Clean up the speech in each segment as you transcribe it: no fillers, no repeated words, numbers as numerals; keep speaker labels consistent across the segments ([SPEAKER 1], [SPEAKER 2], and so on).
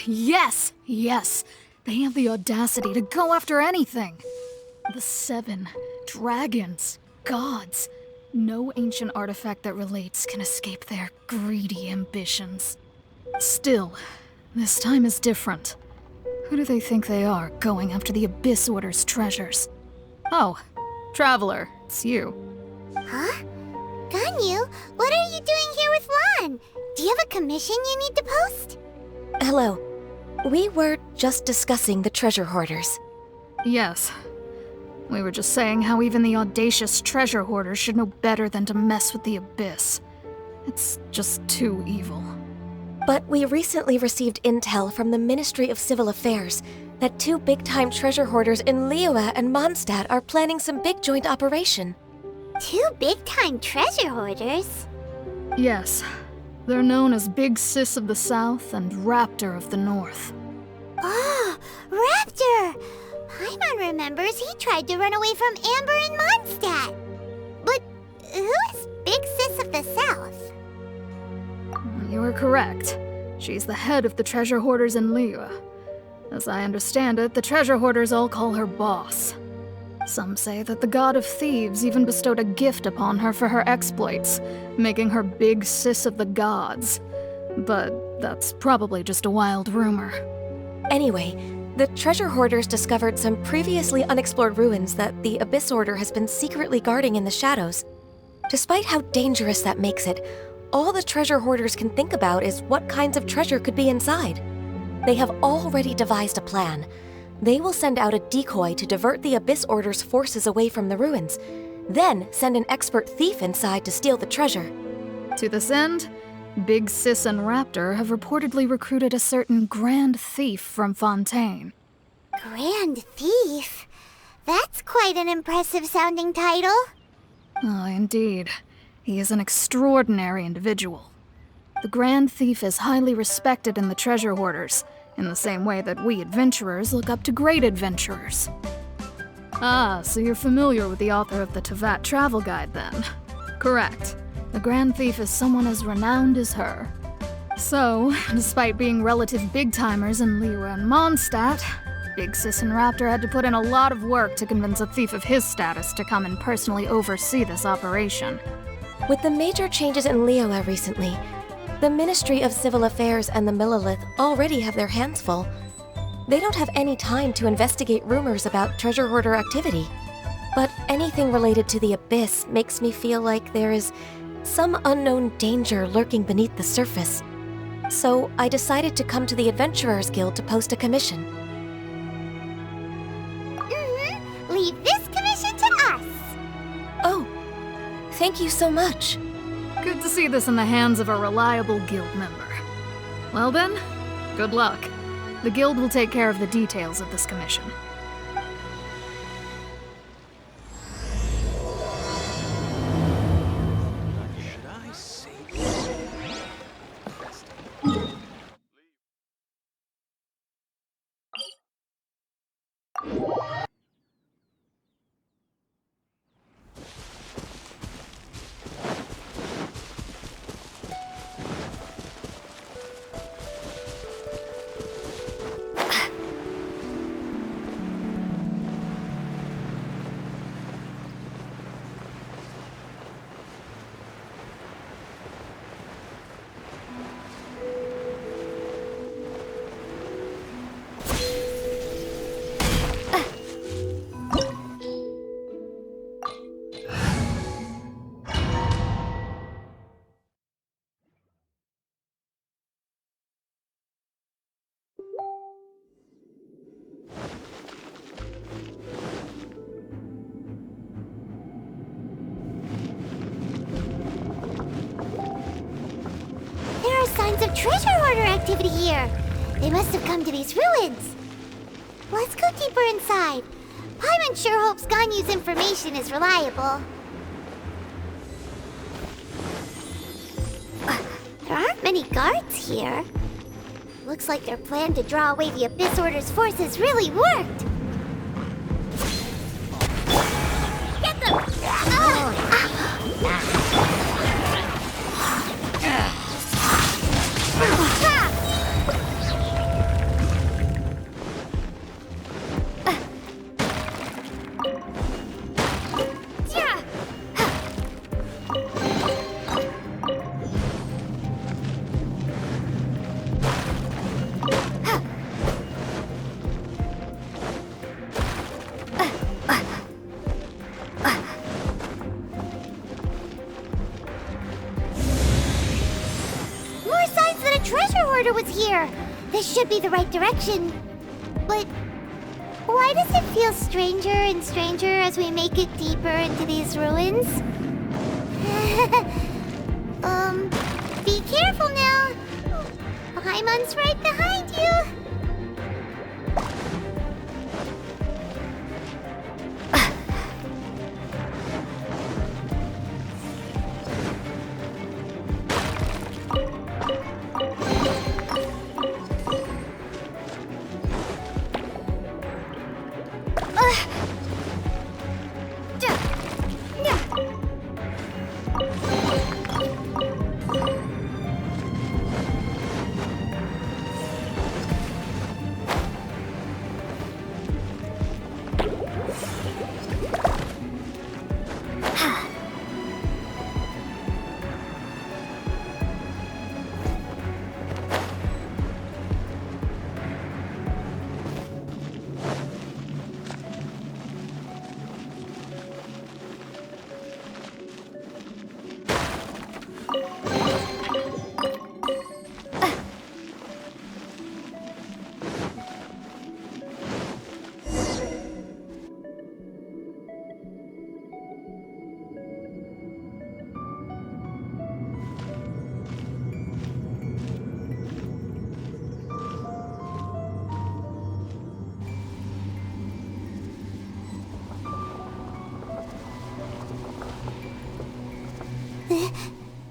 [SPEAKER 1] Yes! Yes! They have the audacity to go after anything! The 7 dragons, gods. No ancient artifact that relates can escape their greedy ambitions. Still, this time is different. Who do they think they are, going after the Abyss Order's treasures? Oh, Traveler, it's you.
[SPEAKER 2] Huh? Ganyu, what are you doing here with Lan? Do you have a commission you need to post?
[SPEAKER 3] Hello. We were just discussing the Treasure Hoarders.
[SPEAKER 1] Yes. We were just saying how even the audacious Treasure Hoarders should know better than to mess with the Abyss. It's just too evil.
[SPEAKER 3] But we recently received intel from the Ministry of Civil Affairs that 2 big-time treasure hoarders in Liyue and Mondstadt are planning some big joint operation.
[SPEAKER 2] 2 big-time treasure hoarders?
[SPEAKER 1] Yes. They're known as Big Sis of the South and Raptor of the North.
[SPEAKER 2] Oh, Raptor! Paimon remembers he tried to run away from Amber in Mondstadt. But who is Big Sis of the South?
[SPEAKER 1] You are correct. She's the head of the treasure hoarders in Liyue. As I understand it, the treasure hoarders all call her boss. Some say that the god of thieves even bestowed a gift upon her for her exploits, making her Big Sis of the gods. But that's probably just a wild rumor.
[SPEAKER 3] Anyway, the treasure hoarders discovered some previously unexplored ruins that the Abyss Order has been secretly guarding in the shadows. Despite how dangerous that makes it, all the treasure hoarders can think about is what kinds of treasure could be inside. They have already devised a plan. They will send out a decoy to divert the Abyss Order's forces away from the ruins, then send an expert thief inside to steal the treasure.
[SPEAKER 1] To this end, Big Sis and Raptor have reportedly recruited a certain Grand Thief from Fontaine.
[SPEAKER 2] Grand Thief? That's quite an impressive sounding title.
[SPEAKER 1] Oh, indeed. He is an extraordinary individual. The Grand Thief is highly respected in the treasure hoarders, in the same way that we adventurers look up to great adventurers. Ah, so you're familiar with the author of the Tevat travel guide then? Correct. The Grand Thief is someone as renowned as her. So, despite being relative big-timers in Liyue and Mondstadt, Big Sis and Raptor had to put in a lot of work to convince a thief of his status to come and personally oversee this operation.
[SPEAKER 3] With the major changes in Liyue recently, the Ministry of Civil Affairs and the Millelith already have their hands full. They don't have any time to investigate rumors about treasure hoarder activity. But anything related to the Abyss makes me feel like there is some unknown danger lurking beneath the surface. So I decided to come to the Adventurers Guild to post a commission.
[SPEAKER 2] Leave this commission to us.
[SPEAKER 3] Oh, thank you so much.
[SPEAKER 1] Good to see this in the hands of a reliable guild member. Well then, good luck. The guild will take care of the details of this commission.
[SPEAKER 2] There are signs of treasure hoarder activity here. They must have come to these ruins. Let's go deeper inside. Paimon sure hopes Ganyu's information is reliable. There aren't many guards here. Looks like their plan to draw away the Abyss Order's forces really worked. Get them! Hoarder was here. This should be the right direction. But why does it feel stranger and stranger as we make it deeper into these ruins? Be careful now. Paimon's right behind you.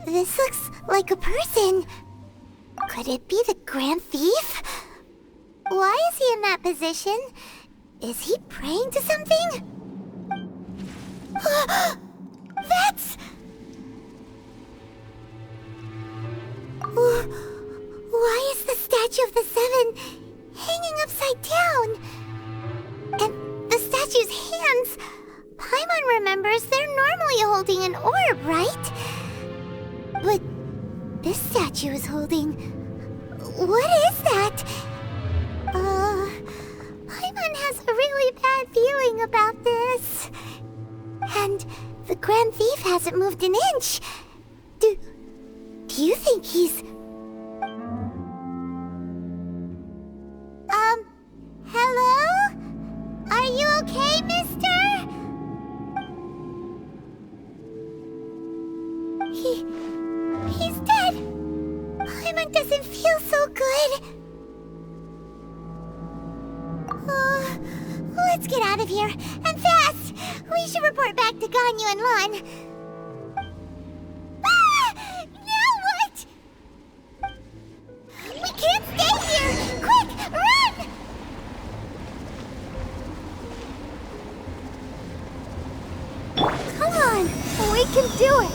[SPEAKER 2] This looks like a person. Could it be the Grand Thief? Why is he in that position? Is he praying to something? That's... Why is the statue of the Seven hanging upside down? And the statue's hands... Paimon remembers they're normally holding an orb, right? But this statue is holding... What is that? Paimon has a really bad feeling about this. And the Grand Thief hasn't moved an inch. Do you think he's... Hello? Are you okay, mister? He's dead. Paimon doesn't feel so good. Let's get out of here, and fast! We should report back to Ganyu and Lan. Now what? We can't stay here! Quick, run! Come on, we can do it!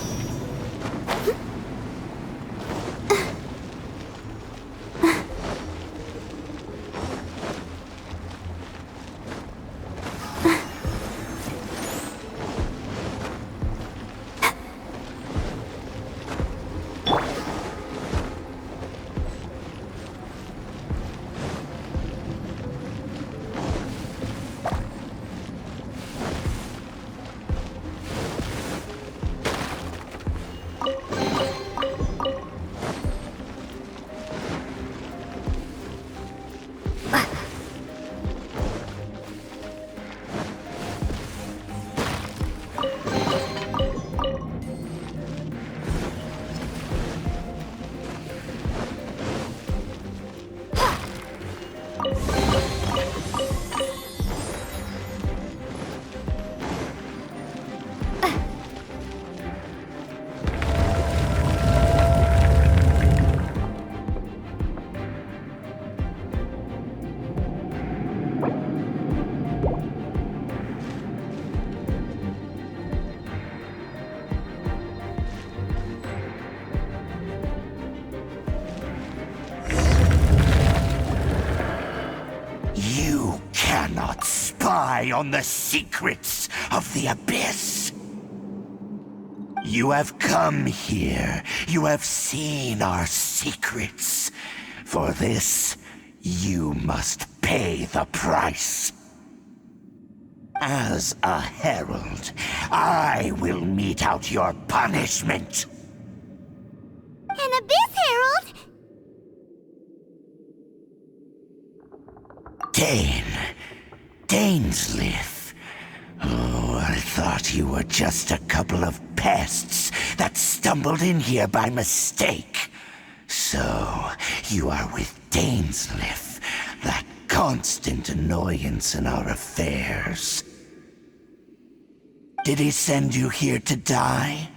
[SPEAKER 4] On the secrets of the Abyss. You have come here. You have seen our secrets. For this, you must pay the price. As a herald, I will mete out your punishment.
[SPEAKER 2] An Abyss Herald?
[SPEAKER 4] Dainsleif. Oh, I thought you were just a couple of pests that stumbled in here by mistake. So, you are with Dainsleif, that constant annoyance in our affairs. Did he send you here to die?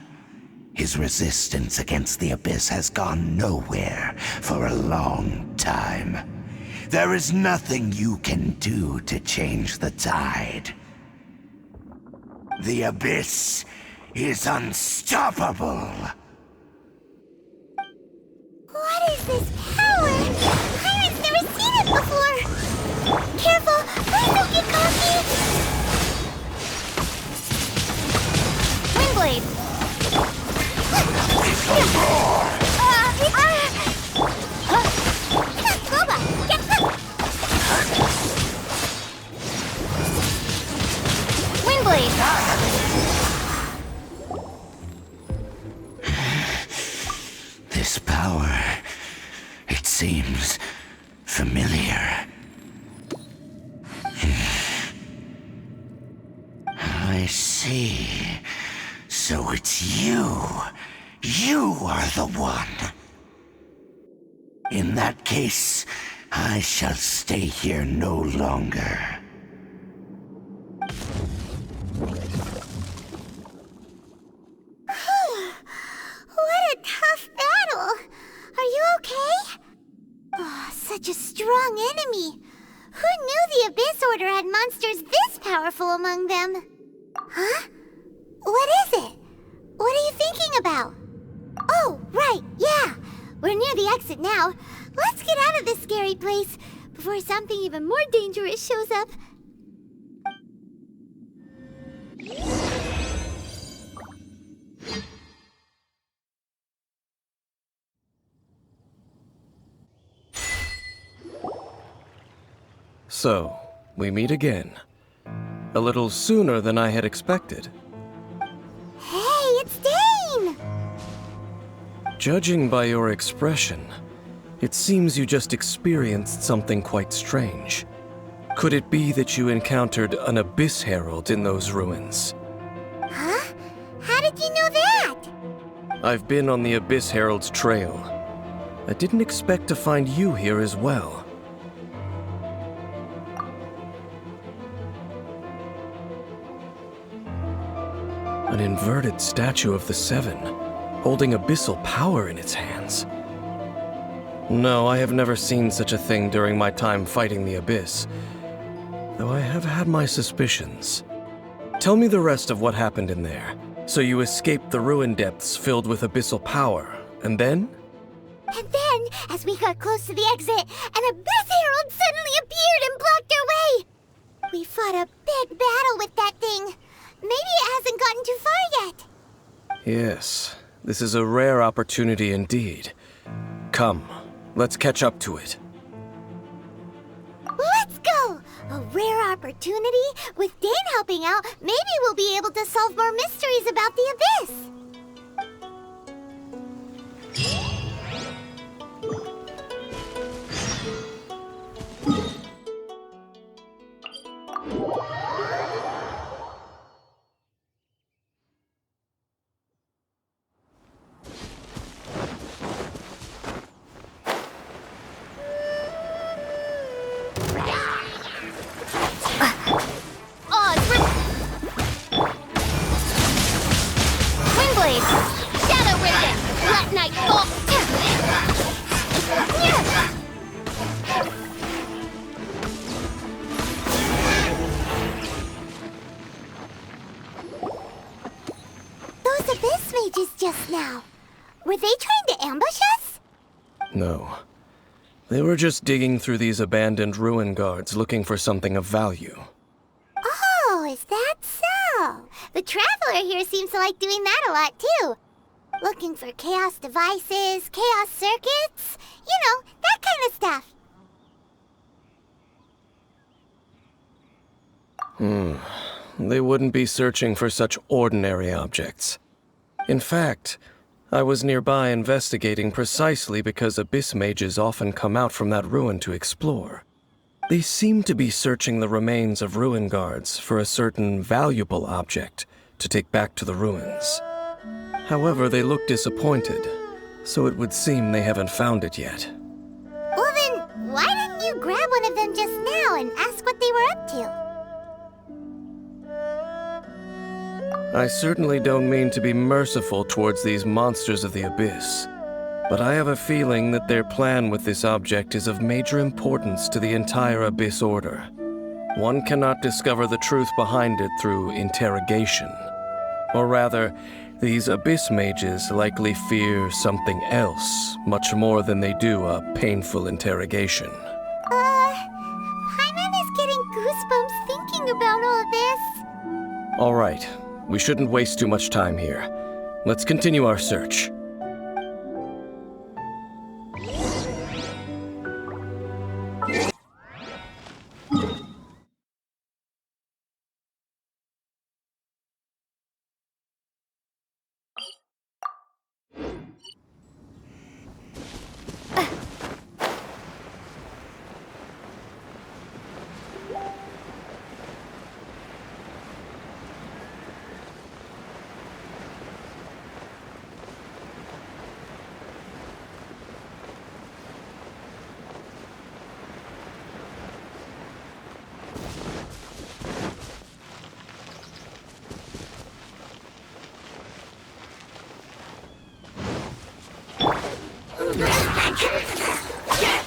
[SPEAKER 4] His resistance against the Abyss has gone nowhere for a long time. There is nothing you can do to change the tide. The Abyss is unstoppable.
[SPEAKER 2] What is this power? Pirate's never seen it before! Careful! Please don't get cocky! Windblade! Boba! Get Windblade!
[SPEAKER 4] This power, it seems familiar. I see. So it's you. You are the one. In that case, I shall stay here no longer.
[SPEAKER 2] What a tough battle! Are you okay? Oh, such a strong enemy. Who knew the Abyss Order had monsters this powerful among them? Huh? What is it? What are you thinking about? Oh, right, yeah. We're near the exit now. Let's get out of this scary place before something even more dangerous shows up.
[SPEAKER 5] So, we meet again. A little sooner than I had expected.
[SPEAKER 2] Hey, it's Dane!
[SPEAKER 5] Judging by your expression, it seems you just experienced something quite strange. Could it be that you encountered an Abyss Herald in those ruins?
[SPEAKER 2] Huh? How did you know that?
[SPEAKER 5] I've been on the Abyss Herald's trail. I didn't expect to find you here as well. An inverted statue of the Seven, holding abyssal power in its hands. No, I have never seen such a thing during my time fighting the Abyss, though I have had my suspicions. Tell me the rest of what happened in there. So you escaped the ruin depths filled with abyssal power, and then?
[SPEAKER 2] And then, as we got close to the exit, an Abyss Herald suddenly appeared and blocked our way! We fought a big battle with that thing. Maybe it hasn't gotten too far yet.
[SPEAKER 5] Yes, this is a rare opportunity indeed. Come, let's catch up to it.
[SPEAKER 2] Let's go! A rare opportunity? With Dane helping out, maybe we'll be able to solve more mysteries about the Abyss. Just now. Were they trying to ambush us?
[SPEAKER 5] No. They were just digging through these abandoned ruin guards looking for something of value.
[SPEAKER 2] Oh, is that so? The Traveler here seems to like doing that a lot too. Looking for chaos devices, chaos circuits, you know, that kind of stuff.
[SPEAKER 5] They wouldn't be searching for such ordinary objects. In fact, I was nearby investigating precisely because Abyss mages often come out from that ruin to explore. They seem to be searching the remains of ruin guards for a certain valuable object to take back to the ruins. However, they look disappointed, so it would seem they haven't found it yet.
[SPEAKER 2] Well then, why didn't you grab one of them just now and ask what they were up to?
[SPEAKER 5] I certainly don't mean to be merciful towards these monsters of the abyss, but I have a feeling that their plan with this object is of major importance to the entire Abyss Order. One cannot discover the truth behind it through interrogation. Or rather, these Abyss mages likely fear something else much more than they do a painful interrogation.
[SPEAKER 2] Paimon is getting goosebumps thinking about all this.
[SPEAKER 5] All right, we shouldn't waste too much time here. Let's continue our search.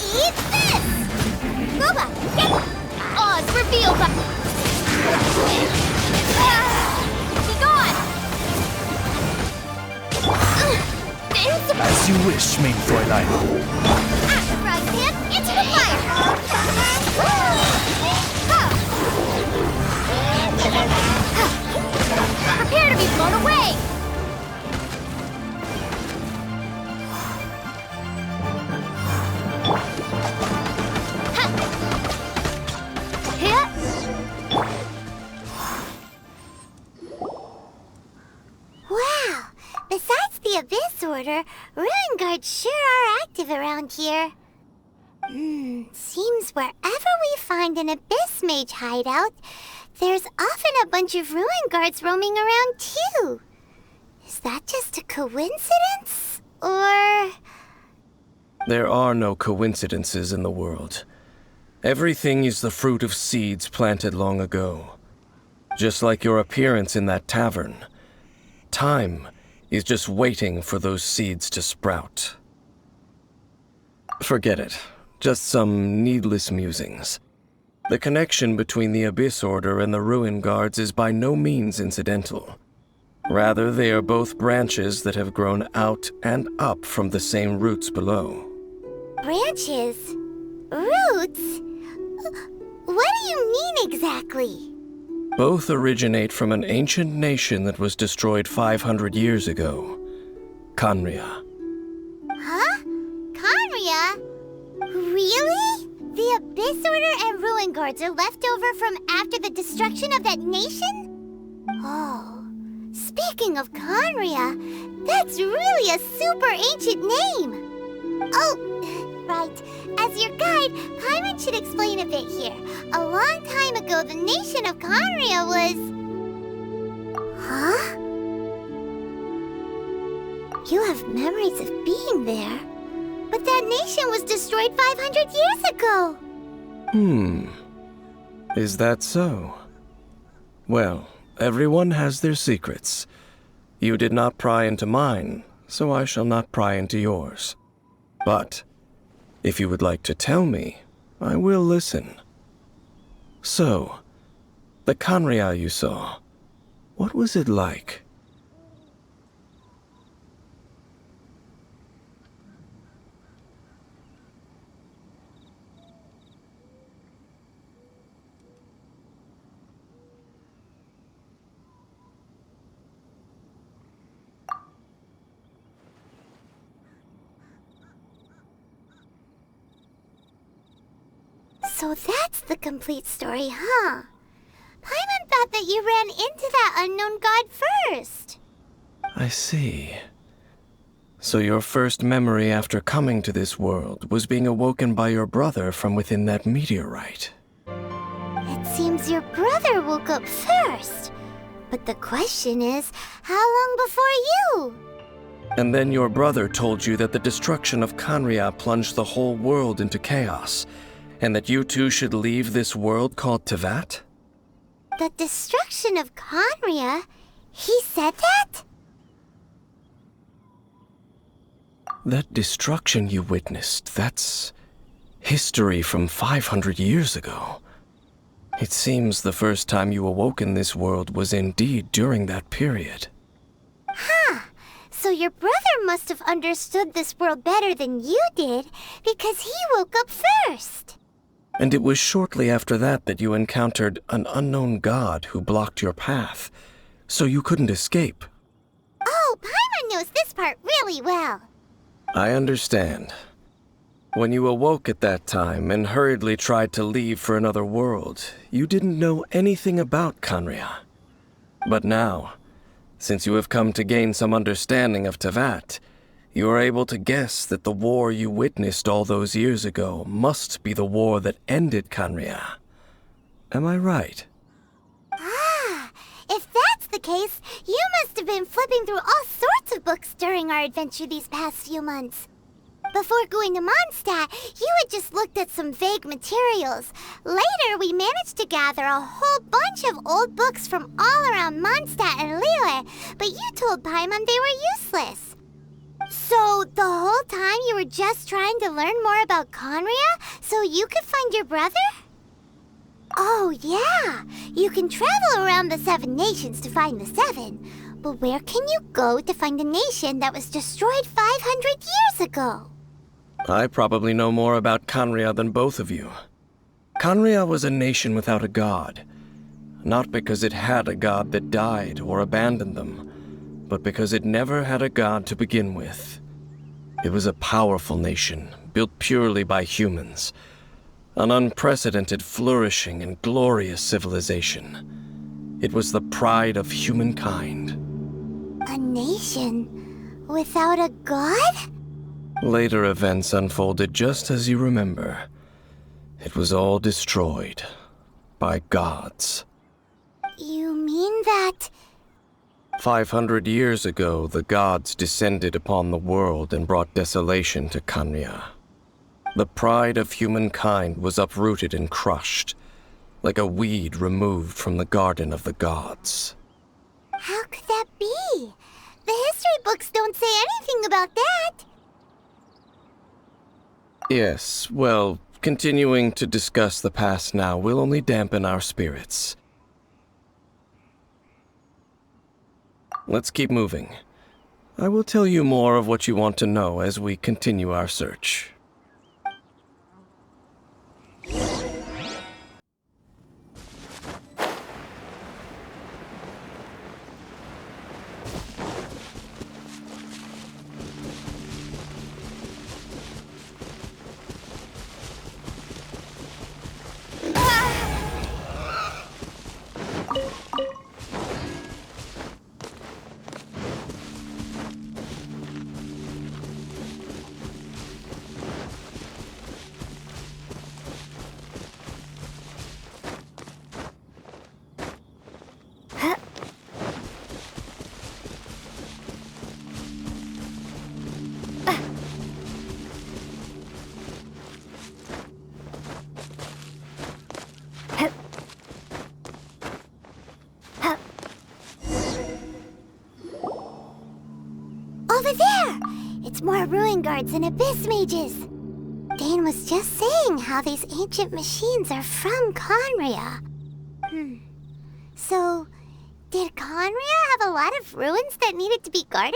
[SPEAKER 2] Eat this! Boba, get Oz revealed by... Be gone! There's a...
[SPEAKER 6] As you wish, main Fräulein.
[SPEAKER 2] Rise hand into the fire! Prepare to be blown away! Wow! Besides the Abyss Order, Ruin Guards sure are active around here. Seems wherever we find an Abyss Mage hideout, there's often a bunch of Ruin Guards roaming around too. Is that just a coincidence? Or...
[SPEAKER 5] There are no coincidences in the world. Everything is the fruit of seeds planted long ago. Just like your appearance in that tavern. Time is just waiting for those seeds to sprout. Forget it. Just some needless musings. The connection between the Abyss Order and the Ruin Guards is by no means incidental. Rather, they are both branches that have grown out and up from the same roots below.
[SPEAKER 2] Branches? Roots? What do you mean exactly?
[SPEAKER 5] Both originate from an ancient nation that was destroyed 500 years ago. Khaenri'ah.
[SPEAKER 2] Huh? Khaenri'ah? Really? The Abyss Order and Ruin Guards are left over from after the destruction of that nation? Oh, speaking of Khaenri'ah, that's really a super ancient name. Oh, right. As your guide, Paimon should explain a bit here. A long time ago, the nation of Khaenri'ah was... Huh? You have memories of being there. But that nation was destroyed 500 years ago.
[SPEAKER 5] Is that so? Well, everyone has their secrets. You did not pry into mine, so I shall not pry into yours. But, if you would like to tell me, I will listen. So, the Khaenri'ah you saw, what was it like?
[SPEAKER 2] So that's the complete story, huh? Paimon thought that you ran into that unknown god first.
[SPEAKER 5] I see. So your first memory after coming to this world was being awoken by your brother from within that meteorite.
[SPEAKER 2] It seems your brother woke up first. But the question is, how long before you?
[SPEAKER 5] And then your brother told you that the destruction of Khaenri'ah plunged the whole world into chaos, and that you two should leave this world called Teyvat?
[SPEAKER 2] The destruction of Khaenri'ah? He said that?
[SPEAKER 5] That destruction you witnessed, that's history from 500 years ago. It seems the first time you awoke in this world was indeed during that period.
[SPEAKER 2] Huh. So your brother must have understood this world better than you did, because he woke up first.
[SPEAKER 5] And it was shortly after that that you encountered an unknown god who blocked your path, so you couldn't escape.
[SPEAKER 2] Oh, Paimon knows this part really well.
[SPEAKER 5] I understand. When you awoke at that time and hurriedly tried to leave for another world, you didn't know anything about Khaenri'ah. But now, since you have come to gain some understanding of Teyvat, you are able to guess that the war you witnessed all those years ago must be the war that ended Khaenri'ah. Am I right?
[SPEAKER 2] Ah, if that's the case, you must have been flipping through all sorts of books during our adventure these past few months. Before going to Mondstadt, you had just looked at some vague materials. Later, we managed to gather a whole bunch of old books from all around Mondstadt and Liyue, but you told Paimon they were useless. So, the whole time you were just trying to learn more about Khaenri'ah so you could find your brother? Oh, yeah. You can travel around the 7 nations to find the 7. But where can you go to find a nation that was destroyed 500 years ago?
[SPEAKER 5] I probably know more about Khaenri'ah than both of you. Khaenri'ah was a nation without a god. Not because it had a god that died or abandoned them, but because it never had a god to begin with. It was a powerful nation, built purely by humans. An unprecedented, flourishing, and glorious civilization. It was the pride of humankind.
[SPEAKER 2] A nation without a god?
[SPEAKER 5] Later events unfolded just as you remember. It was all destroyed by gods.
[SPEAKER 2] You mean that...
[SPEAKER 5] 500 years ago, the gods descended upon the world and brought desolation to Khaenri'ah. The pride of humankind was uprooted and crushed, like a weed removed from the garden of the gods.
[SPEAKER 2] How could that be? The history books don't say anything about that.
[SPEAKER 5] Yes, well, continuing to discuss the past now will only dampen our spirits. Let's keep moving. I will tell you more of what you want to know as we continue our search.
[SPEAKER 2] Over there! It's more ruin guards and abyss mages. Dane was just saying how these ancient machines are from Khaenri'ah. So, did Khaenri'ah have a lot of ruins that needed to be guarded?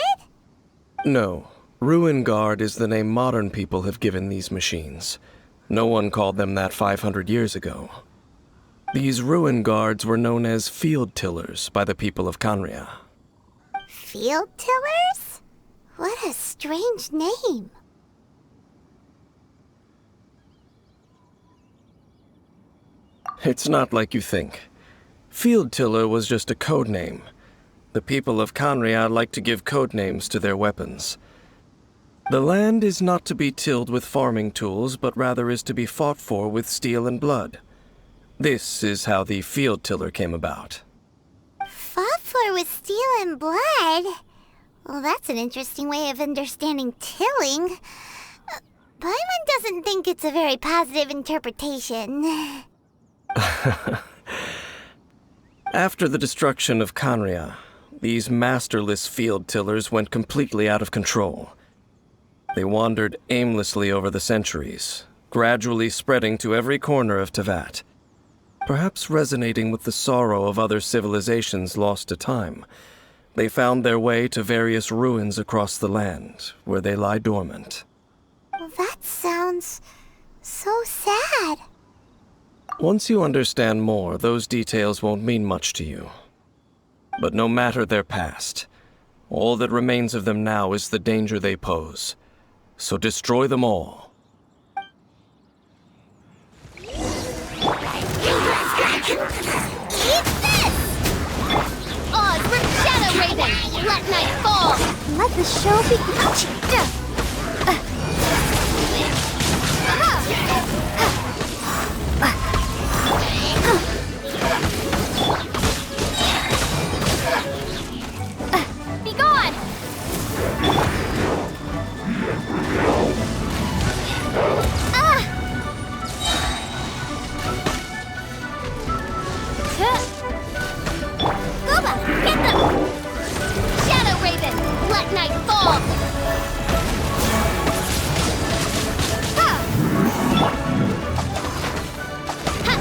[SPEAKER 5] No. Ruin Guard is the name modern people have given these machines. No one called them that 500 years ago. These Ruin Guards were known as Field Tillers by the people of Khaenri'ah.
[SPEAKER 2] Field Tillers? What a strange name.
[SPEAKER 5] It's not like you think. Field Tiller was just a code name. The people of Khaenri'ah like to give code names to their weapons. The land is not to be tilled with farming tools, but rather is to be fought for with steel and blood. This is how the field tiller came about.
[SPEAKER 2] Fought for with steel and blood? Well, that's an interesting way of understanding tilling. Paimon doesn't think it's a very positive interpretation.
[SPEAKER 5] After the destruction of Khaenri'ah, these masterless field tillers went completely out of control. They wandered aimlessly over the centuries, gradually spreading to every corner of Teyvat. Perhaps resonating with the sorrow of other civilizations lost to time, they found their way to various ruins across the land, where they lie dormant.
[SPEAKER 2] Well, that sounds so sad.
[SPEAKER 5] Once you understand more, those details won't mean much to you. But no matter their past, all that remains of them now is the danger they pose. So destroy them all.
[SPEAKER 2] Eat this! Oz, rip Shadow Raven! Let night fall! Let the show begin! Be gone! Gooba, get them! Shadow Raven, let night fall! Ha! Ha!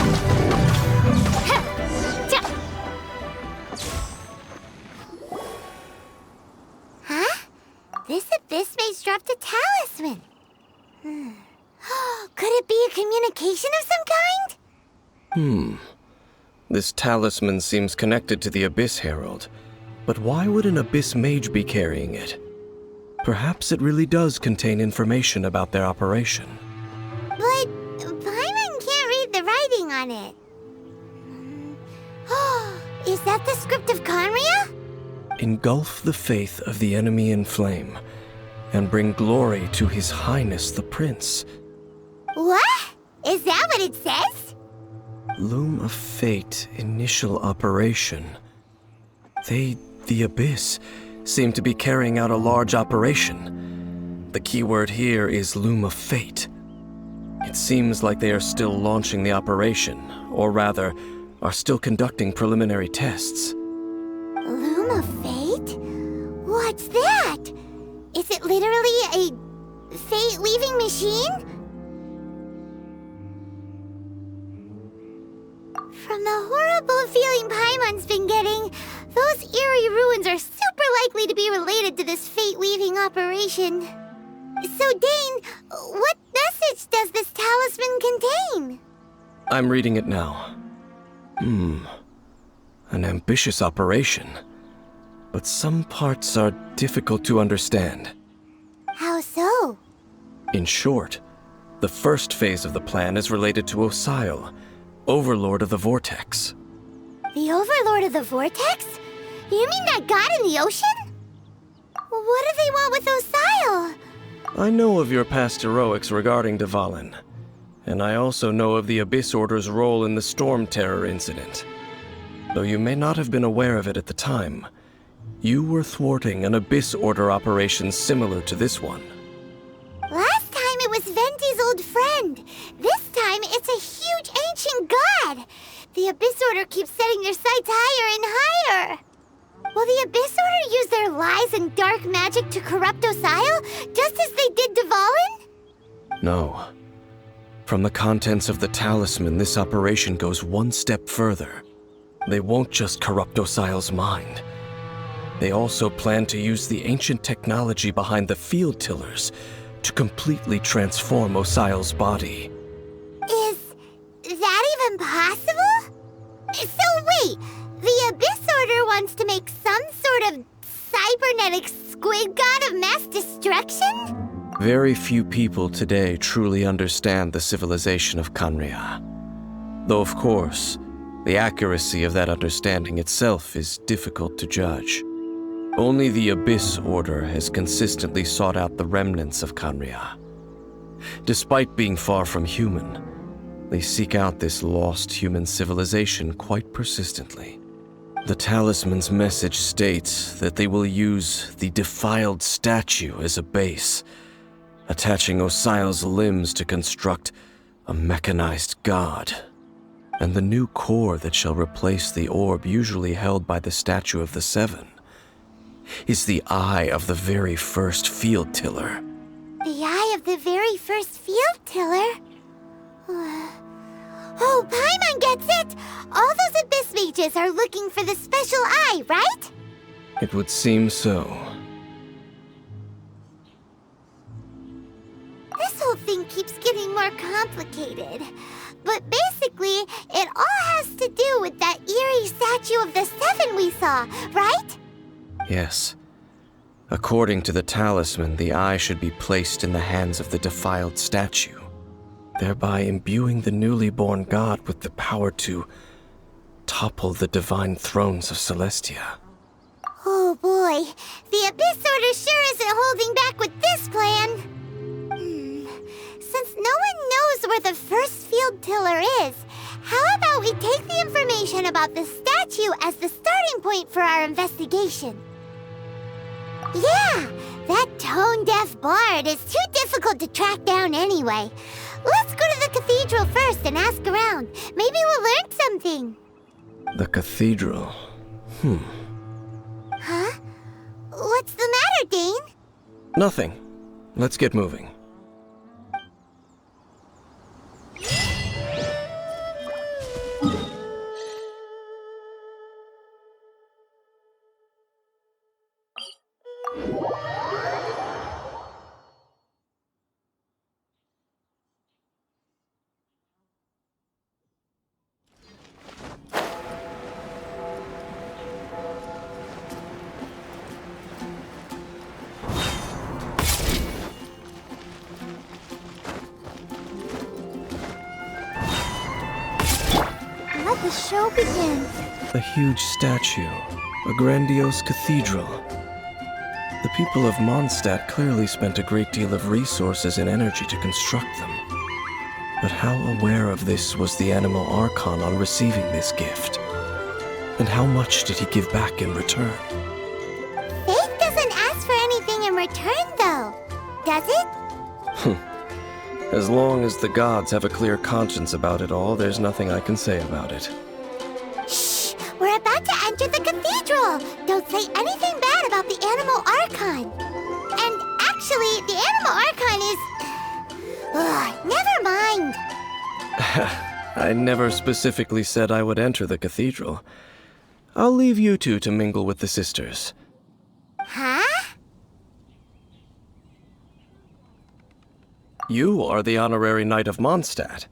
[SPEAKER 2] Ha! Ja! Huh? This abyss maze dropped a talisman. Could it be a communication of some kind?
[SPEAKER 5] This talisman seems connected to the Abyss Herald, but why would an Abyss Mage be carrying it? Perhaps it really does contain information about their operation.
[SPEAKER 2] But Paimon can't read the writing on it. Is that the script of Khaenri'ah?
[SPEAKER 5] Engulf the faith of the enemy in flame, and bring glory to His Highness the Prince.
[SPEAKER 2] What? Is that what it says?
[SPEAKER 5] Loom of Fate, initial operation. They, the Abyss, seem to be carrying out a large operation. The keyword here is Loom of Fate. It seems like they are still launching the operation, or rather, are still conducting preliminary tests.
[SPEAKER 2] Loom of Fate? What's that? Is it literally a fate-weaving machine? From the horrible feeling Paimon's been getting, those eerie ruins are super likely to be related to this fate-weaving operation. So, Dane, what message does this talisman contain?
[SPEAKER 5] I'm reading it now. An ambitious operation. But some parts are difficult to understand.
[SPEAKER 2] How so?
[SPEAKER 5] In short, the first phase of the plan is related to Osile, Overlord of the Vortex.
[SPEAKER 2] The Overlord of the Vortex? You mean that god in the ocean? What do they want with Osile?
[SPEAKER 5] I know of your past heroics regarding Dvalin, and I also know of the Abyss Order's role in the Storm Terror incident. Though you may not have been aware of it at the time, you were thwarting an Abyss Order operation similar to this one.
[SPEAKER 2] Last time it was Venti's old friend. This time it's a huge ancient god. The Abyss Order keeps setting their sights higher and higher. Will the Abyss Order use their lies and dark magic to corrupt Osile, just as they did Dvalin?
[SPEAKER 5] No. From the contents of the talisman, this operation goes one step further. They won't just corrupt Osile's mind. They also plan to use the ancient technology behind the field tillers to completely transform Osile's body.
[SPEAKER 2] Is that even possible? So wait, the Abyss Order wants to make some sort of cybernetic squid god of mass destruction?
[SPEAKER 5] Very few people today truly understand the civilization of Khaenri'ah. Though of course, the accuracy of that understanding itself is difficult to judge. Only the Abyss Order has consistently sought out the remnants of Khaenri'ah. Despite being far from human, they seek out this lost human civilization quite persistently. The talisman's message states that they will use the defiled statue as a base, attaching Osial's limbs to construct a mechanized god. And the new core that shall replace the orb usually held by the Statue of the Seven is the eye of the very first field tiller.
[SPEAKER 2] The eye of the very first field tiller? Oh, Paimon gets it! All those Abyss mages are looking for the special eye, right?
[SPEAKER 5] It would seem so.
[SPEAKER 2] This whole thing keeps getting more complicated. But basically, it all has to do with that eerie Statue of the Seven we saw, right?
[SPEAKER 5] Yes. According to the talisman, the eye should be placed in the hands of the defiled statue, thereby imbuing the newly born god with the power to topple the divine thrones of Celestia.
[SPEAKER 2] Oh boy, the Abyss Order sure isn't holding back with this plan. Since no one knows where the first field tiller is, how about we take the information about the statue as the starting point for our investigation? Yeah, that tone-deaf bard is too difficult to track down anyway. Let's go to the cathedral first and ask around. Maybe we'll learn something.
[SPEAKER 5] The cathedral.
[SPEAKER 2] Huh? What's the matter, Dane?
[SPEAKER 5] Nothing. Let's get moving.
[SPEAKER 2] Let the show begin.
[SPEAKER 5] A huge statue, a grandiose cathedral. The people of Mondstadt clearly spent a great deal of resources and energy to construct them. But how aware of this was the Animal Archon on receiving this gift? And how much did he give back in return?
[SPEAKER 2] Faith doesn't ask for anything in return, though. Does it?
[SPEAKER 5] As long as the gods have a clear conscience about it all, there's nothing I can say about it.
[SPEAKER 2] Shh! We're about to enter the cathedral! Don't say anything bad about the Animal Archon! And actually, the Animal Archon is... Ugh, never mind!
[SPEAKER 5] I never specifically said I would enter the cathedral. I'll leave you two to mingle with the sisters.
[SPEAKER 2] Huh?
[SPEAKER 5] You are the honorary knight of Mondstadt.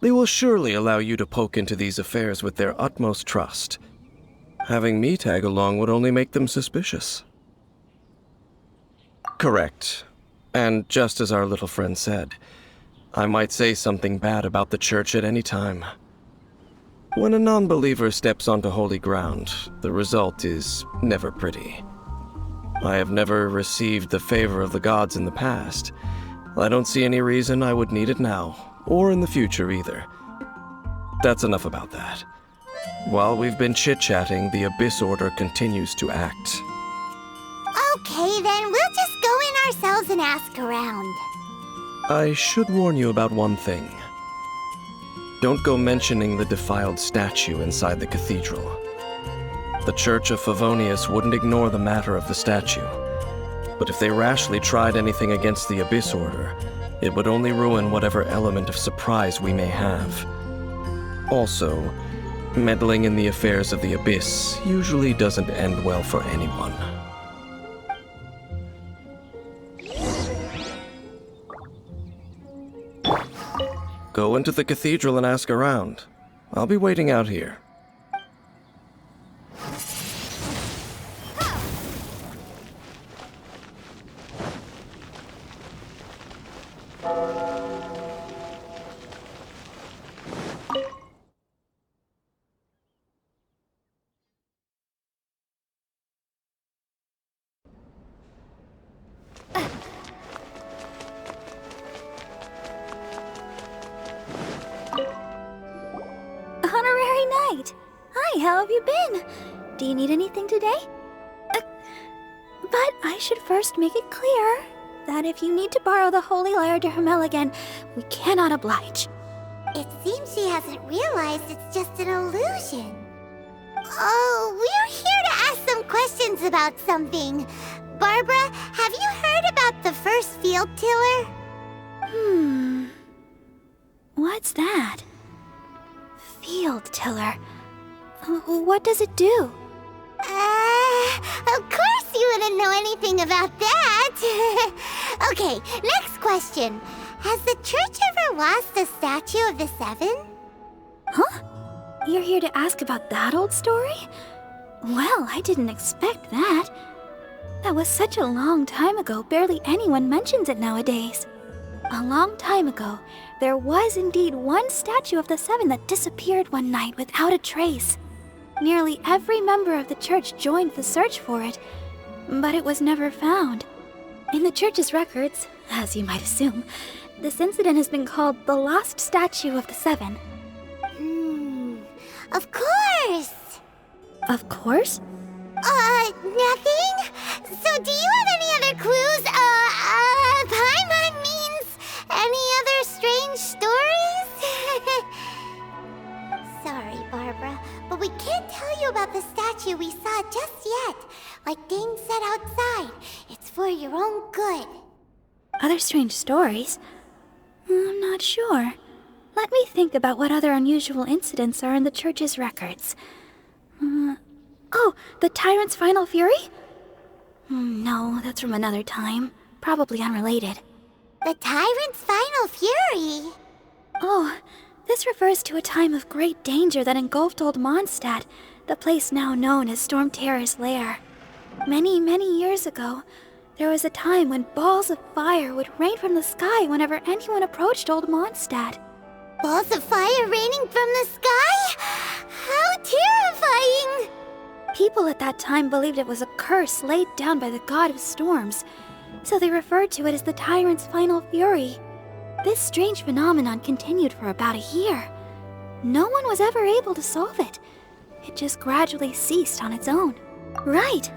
[SPEAKER 5] They will surely allow you to poke into these affairs with their utmost trust. Having me tag along would only make them suspicious. Correct. And just as our little friend said, I might say something bad about the church at any time. When a non-believer steps onto holy ground, the result is never pretty. I have never received the favor of the gods in the past. I don't see any reason I would need it now, or in the future either. That's enough about that. While we've been chit-chatting, the Abyss Order continues to act.
[SPEAKER 2] Okay, then we'll just go in ourselves and ask around.
[SPEAKER 5] I should warn you about one thing. Don't go mentioning the defiled statue inside the cathedral. The Church of Favonius wouldn't ignore the matter of the statue. But if they rashly tried anything against the Abyss Order, it would only ruin whatever element of surprise we may have. Also, meddling in the affairs of the Abyss usually doesn't end well for anyone. Go into the cathedral and ask around. I'll be waiting out here.
[SPEAKER 7] right. Hi, how have you been? Do you need anything today? But I should first make it clear that if you need to borrow the Holy Lyre de Hermel again, we cannot oblige.
[SPEAKER 2] It seems she hasn't realized it's just an illusion. Oh, we're here to ask some questions about something. Barbara, have you heard about the first field tiller?
[SPEAKER 7] What's that? Field tiller. What does it do?
[SPEAKER 2] Of course you wouldn't know anything about that. Okay, next question. Has the church ever lost a statue of the Seven?
[SPEAKER 7] Huh? You're here to ask about that old story? Well, I didn't expect that. That was such a long time ago, barely anyone mentions it nowadays. A long time ago, there was indeed one statue of the Seven that disappeared one night without a trace. Nearly every member of the church joined the search for it, but it was never found. In the church's records, as you might assume, this incident has been called the Lost Statue of the Seven.
[SPEAKER 2] Of course!
[SPEAKER 7] Of course?
[SPEAKER 2] Nothing? So do you have any other clues? Paimon means any other strange stories? Sorry, Barbara, but we can't tell you about the statue we saw just yet. Like Dane said outside, it's for your own good.
[SPEAKER 7] Other strange stories? I'm not sure. Let me think about what other unusual incidents are in the church's records. Oh, the Tyrant's Final Fury? No, that's from another time. Probably unrelated.
[SPEAKER 2] The Tyrant's Final Fury?
[SPEAKER 7] Oh, this refers to a time of great danger that engulfed old Mondstadt, the place now known as Storm Terror's lair. Many, many years ago, there was a time when balls of fire would rain from the sky whenever anyone approached old Mondstadt.
[SPEAKER 2] Balls of fire raining from the sky? How terrifying!
[SPEAKER 7] People at that time believed it was a curse laid down by the god of storms, so they referred to it as the Tyrant's Final Fury. This strange phenomenon continued for about a year. No one was ever able to solve it. It just gradually ceased on its own. Right!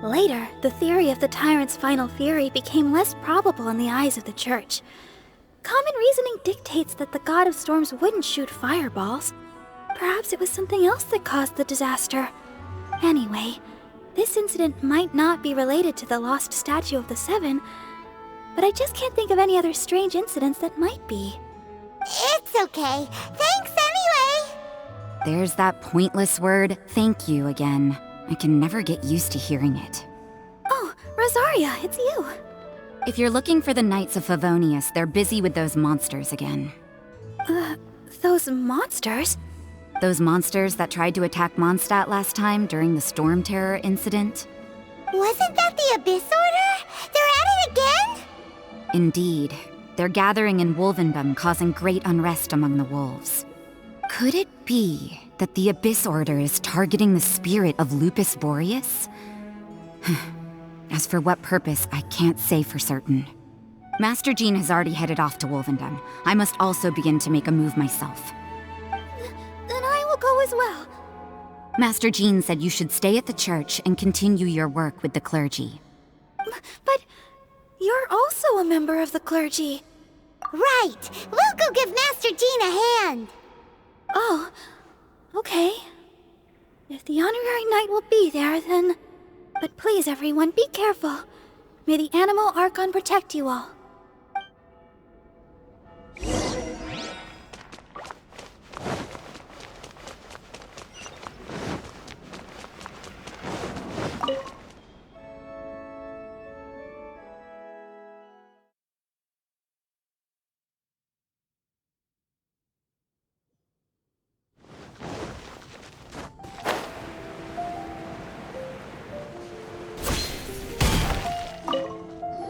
[SPEAKER 7] Later, the theory of the Tyrant's Final Fury became less probable in the eyes of the church. Common reasoning dictates that the god of storms wouldn't shoot fireballs. Perhaps it was something else that caused the disaster. Anyway, this incident might not be related to the lost statue of the Seven, but I just can't think of any other strange incidents that might be.
[SPEAKER 2] It's okay. Thanks anyway!
[SPEAKER 8] There's that pointless word, thank you, again. I can never get used to hearing it.
[SPEAKER 7] Oh, Rosaria, it's you.
[SPEAKER 8] If you're looking for the Knights of Favonius, they're busy with those monsters again.
[SPEAKER 7] Those monsters?
[SPEAKER 8] Those monsters that tried to attack Mondstadt last time during the Storm Terror incident?
[SPEAKER 2] Wasn't that the Abyss Order? They're at it again?
[SPEAKER 8] Indeed. They're gathering in Wolvendom, causing great unrest among the wolves. Could it be that the Abyss Order is targeting the spirit of Lupus Boreas? As for what purpose, I can't say for certain. Master Jean has already headed off to Wolvendom. I must also begin to make a move myself.
[SPEAKER 7] Then I will go as well.
[SPEAKER 8] Master Jean said you should stay at the church and continue your work with the clergy.
[SPEAKER 7] But you're also a member of the clergy.
[SPEAKER 2] Right! We'll go give Master Jean a hand!
[SPEAKER 7] Oh, okay. If the honorary knight will be there, then... But please, everyone, be careful. May the Animal Archon protect you all.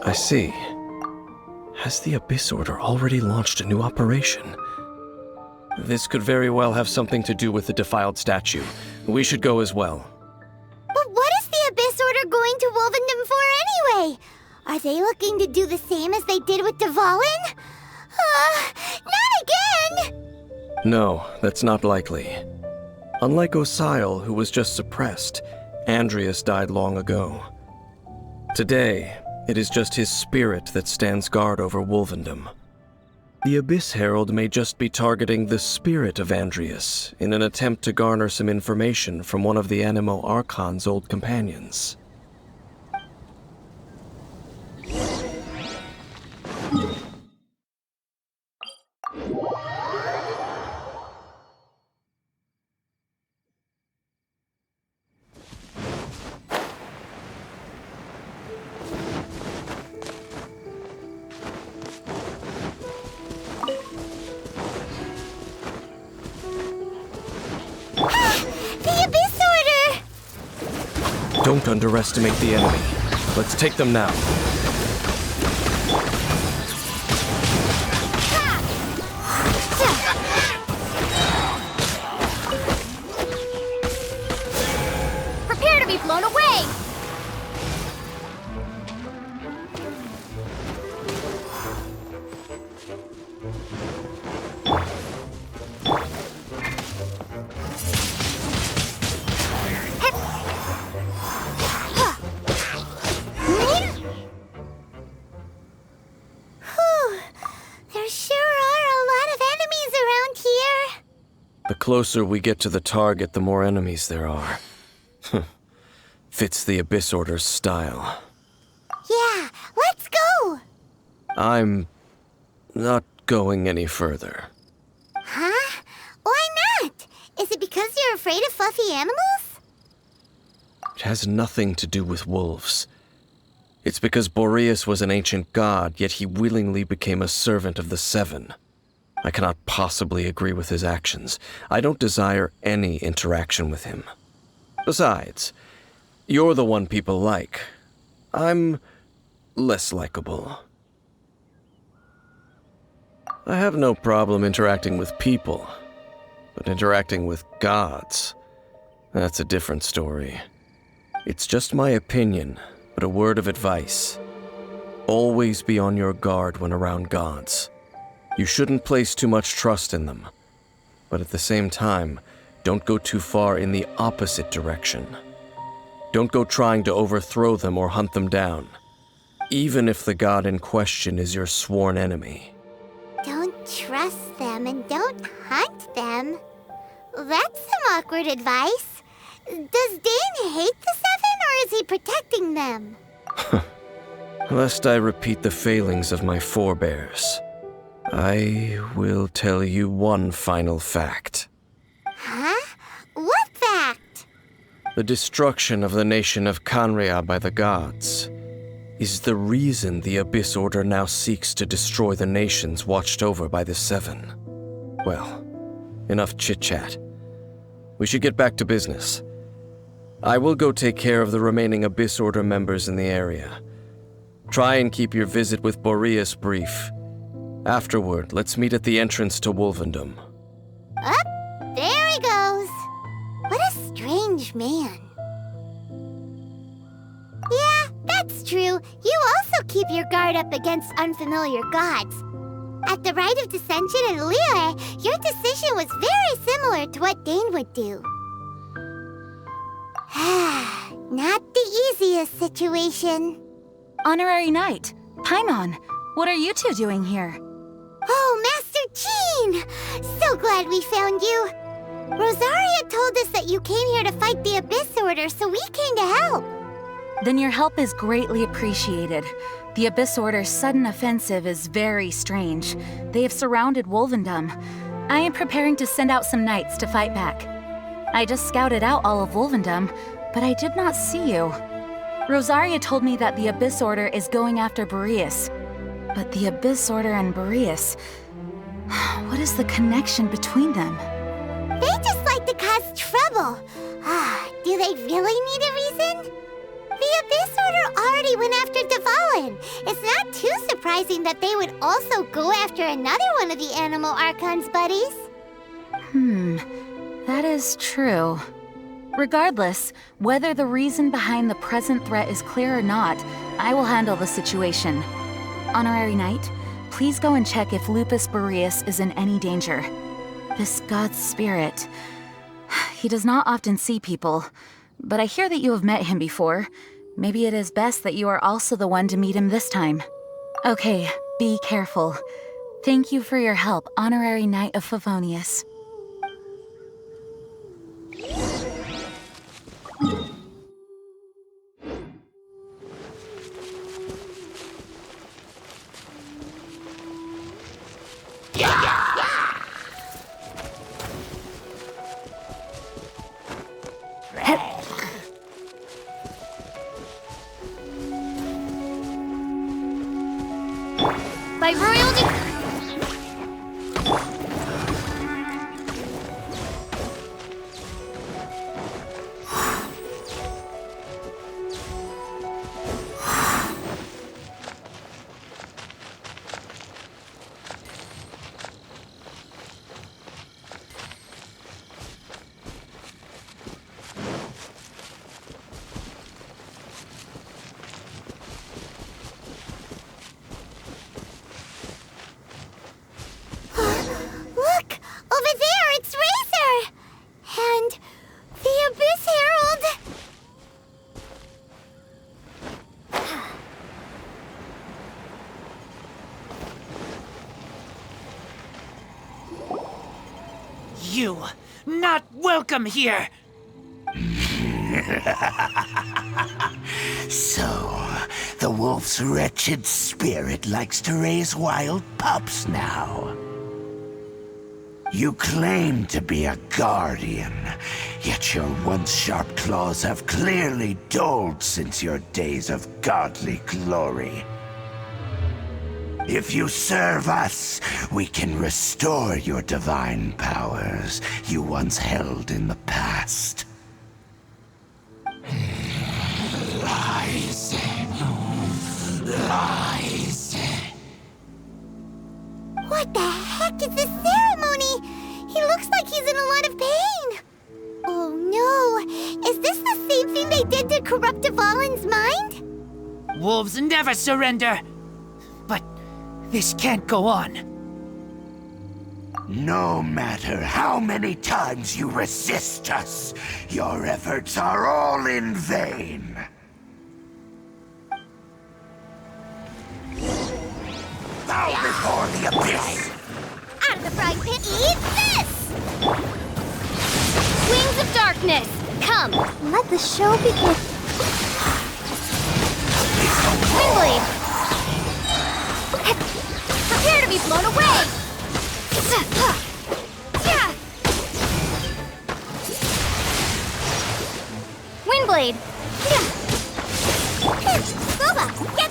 [SPEAKER 5] I see. Has the Abyss Order already launched a new operation? This could very well have something to do with the defiled statue. We should go as well.
[SPEAKER 2] But what is the Abyss Order going to Wolvendom for anyway? Are they looking to do the same as they did with Dvalin? Not again!
[SPEAKER 5] No, that's not likely. Unlike Osile, who was just suppressed, Andreas died long ago. Today, it is just his spirit that stands guard over Wolvendom. The Abyss Herald may just be targeting the spirit of Andreas in an attempt to garner some information from one of the Animo Archon's old companions. Don't underestimate the enemy. Let's take them now.
[SPEAKER 2] Prepare to be blown away!
[SPEAKER 5] The closer we get to the target, the more enemies there are. Fits the Abyss Order's style.
[SPEAKER 2] Yeah, let's go!
[SPEAKER 5] I'm not going any further.
[SPEAKER 2] Huh? Why not? Is it because you're afraid of fluffy animals?
[SPEAKER 5] It has nothing to do with wolves. It's because Boreas was an ancient god, yet he willingly became a servant of the Seven. I cannot possibly agree with his actions. I don't desire any interaction with him. Besides, you're the one people like. I'm less likable. I have no problem interacting with people, but interacting with gods, that's a different story. It's just my opinion, but a word of advice. Always be on your guard when around gods. You shouldn't place too much trust in them, but at the same time, don't go too far in the opposite direction. Don't go trying to overthrow them or hunt them down, even if the god in question is your sworn enemy.
[SPEAKER 2] Don't trust them and don't hunt them. That's some awkward advice. Does Dane hate the Seven, or is he protecting them?
[SPEAKER 5] Lest I repeat the failings of my forebears, I will tell you one final fact.
[SPEAKER 2] Huh? What fact?
[SPEAKER 5] The destruction of the nation of Khaenri'ah by the gods is the reason the Abyss Order now seeks to destroy the nations watched over by the Seven. Well, enough chit-chat. We should get back to business. I will go take care of the remaining Abyss Order members in the area. Try and keep your visit with Boreas brief. Afterward, let's meet at the entrance to Wolvendom.
[SPEAKER 2] Up, there he goes. What a strange man. Yeah, that's true. You also keep your guard up against unfamiliar gods. At the Rite of Dissension in Liyue, your decision was very similar to what Dane would do. Not the easiest situation.
[SPEAKER 9] Honorary Knight, Paimon, what are you two doing here?
[SPEAKER 2] Oh, Master Jean! So glad we found you. Rosaria told us that you came here to fight the Abyss Order, so we came to help.
[SPEAKER 9] Then your help is greatly appreciated. The Abyss Order's sudden offensive is very strange. They have surrounded Wolvendom. I am preparing to send out some knights to fight back. I just scouted out all of Wolvendom, but I did not see you. Rosaria told me that the Abyss Order is going after Boreas. But the Abyss Order and Boreas... what is the connection between them?
[SPEAKER 2] They just like to cause trouble. Do they really need a reason? The Abyss Order already went after Dvalin. It's not too surprising that they would also go after another one of the Animo Archon's buddies.
[SPEAKER 9] That is true. Regardless, whether the reason behind the present threat is clear or not, I will handle the situation. Honorary Knight, please go and check if Lupus Boreas is in any danger. This god's spirit... He does not often see people, but I hear that you have met him before. Maybe it is best that you are also the one to meet him this time. Okay, be careful. Thank you for your help, Honorary Knight of Favonius.
[SPEAKER 2] By royal Look! Over there, it's Razor! And the Abyss Herald!
[SPEAKER 10] You, not welcome here!
[SPEAKER 4] So, the wolf's wretched spirit likes to raise wild pups now. You claim to be a guardian, yet your once sharp claws have clearly dulled since your days of godly glory. If you serve us, we can restore your divine powers you once held in the past. Lies. Lies.
[SPEAKER 2] What the heck is this ceremony? He looks like he's in a lot of pain. Oh no, is this the same thing they did to corrupt Dvalin's mind?
[SPEAKER 10] Wolves never surrender! But this can't go on.
[SPEAKER 4] No matter how many times you resist us, your efforts are all in vain. Bow before the abyss!
[SPEAKER 2] Out of the frying pan, eat this! Wings of darkness, come! Let the show begin. Windblade! Prepare to be blown away! Windblade! Boba, get...